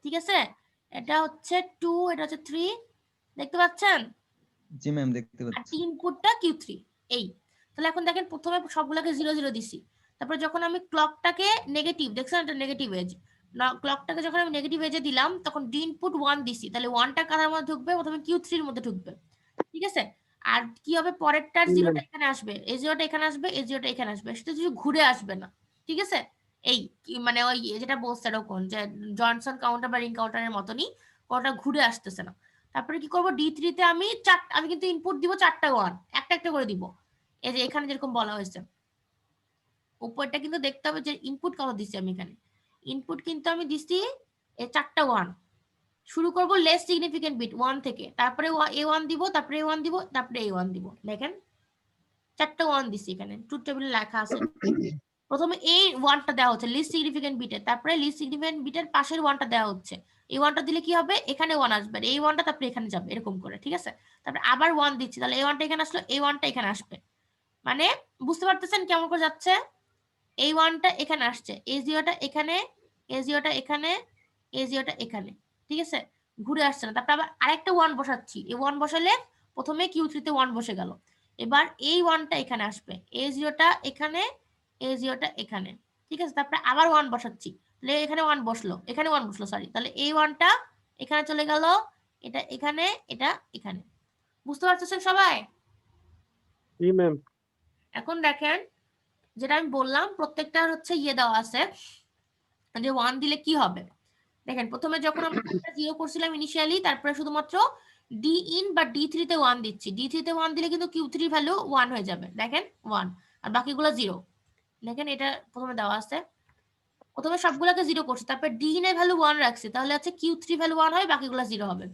ঠিক আছে, এটা হচ্ছে 2, এটা হচ্ছে 3, দেখতে পাচ্ছেন? জি ম্যাম দেখতে আর পাচ্ছি। ইনপুটটা Q3 এই। তাহলে এখন দেখেন প্রথমে সবগুলোকে 0 0 দিছি, তারপর যখন আমি ক্লকটাকে নেগেটিভ, দেখছেন এটা নেগেটিভ এজ, ক্লকটাকে যখন আমি নেগেটিভ এজে দিলাম তখন ডি ইনপুট 1 দিছি, তাহলে 1টা কার মধ্যে ঢুকবে, প্রথমে Q3 এর মধ্যে ঢুকবে, ঠিক আছে। আর কি হবে, পরেরটার হুম। জিরোটা এখানে আসবে, এই জিরোটা এখানে আসবে, এই জিরোটা এখানে আসবে, সেটা যদি ঘুরে আসবে না, ঠিক আছে। এই মানে ওই যেটা বলছে এরকম যে জনসন কাউন্টার বা রিং কাউন্টারের মতনই কোনটা ঘুরে আসতেছে না। তারপরে কি করব, D3 তে আমি কিন্তু ইনপুট দিব 4টা 1, একটা একটা করে দিব, এই যে এখানে যেরকম বলা হয়েছে। উপরটা কিন্তু দেখতে হবে যে ইনপুট কত দিছি আমি এখানে, ইনপুট কিন্তু আমি দিছি 4টা 1। শুরু করব লেস সিগনিফিকেন্ট বিট 1 থেকে, তারপরে A1 দিব, তারপরে A1 দিব, তারপরে A1 দিব। দেখেন 4টা 1 দিছি এখানে, ট্রুথ টেবিলে লেখা আছে। প্রথমে এই 1টা দেওয়া হচ্ছে লিস্ট সিগনিফিকেন্ট বিটে, তারপরে লিস্ট সিগনিফিকেন্ট বিটের পাশের 1টা দেওয়া হচ্ছে। এই 1টা দিলে কি হবে, এখানে 1 আসবে, এই 1টা তারপরে এখানে যাবে, এরকম করে, ঠিক আছে। তারপরে আবার 1 দিচ্ছি, তাহলে এই 1টা এখানে আসলো, এই 1টা এখানে আসবে। মানে বুঝতে পারতেছেন কেমন করে যাচ্ছে, এই 1টা এখানে আসছে, এই 0টা এখানে, এই 0টা এখানে, এই 0টা এখানে, ঠিক আছে, ঘুরে আসছে না। তারপর আবার আরেকটা 1 বসাচ্ছি, এই 1 বসালে প্রথমে Q3 তে 1 বসে গেল, এবার এই 1টা এখানে আসবে, এই 0টা এখানে, এই 0টা এখানে, ঠিক আছে। তারপরে আবার 1 বসাচ্ছি, তাহলে এখানে 1 বসলো, এখানে 1 বসলো, সরি, তাহলে এই 1টা এখানে চলে গেল, এটা এখানে, এটা এখানে। বুঝতে পারতেছেন সবাই? জি ম্যাম। এখন দেখেন যেটা আমি বললাম, প্রত্যেকটার হচ্ছে দেওয়া আছে যে 1 দিলে কি হবে। দেখেন প্রথমে যখন আমরা 0 করছিলাম ইনিশিয়ালি, তারপরে শুধুমাত্র ডি ইন বা D3 তে 1 দিচ্ছি, D3 তে 1 দিলে কিন্তু Q3 ভ্যালু 1 হয়ে যাবে, দেখেন 1, আর বাকিগুলো 0। দেখেন এটা প্রথমে দেওয়া আছে, প্রথমে সবগুলোকে 0 করছি, তারপর ডি ইন এর ভ্যালু 1 রাখছি, তাহলে হচ্ছে Q3 ভ্যালু 1 হয়, বাকিগুলো 0 হবে।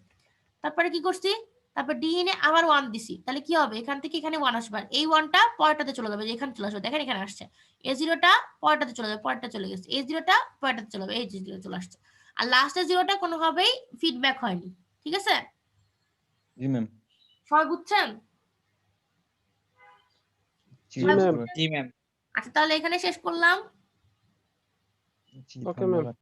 তারপরে কি করছি, তারপর ডি ইন এ আবার 1 দিছি, তাহলে কি হবে, এখান থেকে এখানে 1 আসবে, এই 1টা পরেরটাতে চলে যাবে, এখানে চলে আসবে, দেখেন এখানে আসছে, এই 0টা পরেরটাতে চলে যাবে, পরেরটা চলে গেছে, এই 0টা পরেরটাতে চলে যাবে, এই 0 চলে আসছে, আর লাস্টের 0টা কোনোভাবেই ফিডব্যাক হয়নি, ঠিক আছে। জি ম্যাম। সবাই বুঝছেন? জি জি ম্যাম। জি ম্যাম। আচ্ছা তাহলে এখানে শেষ করলাম। জি ওকে ম্যাম। ধন্যবাদ।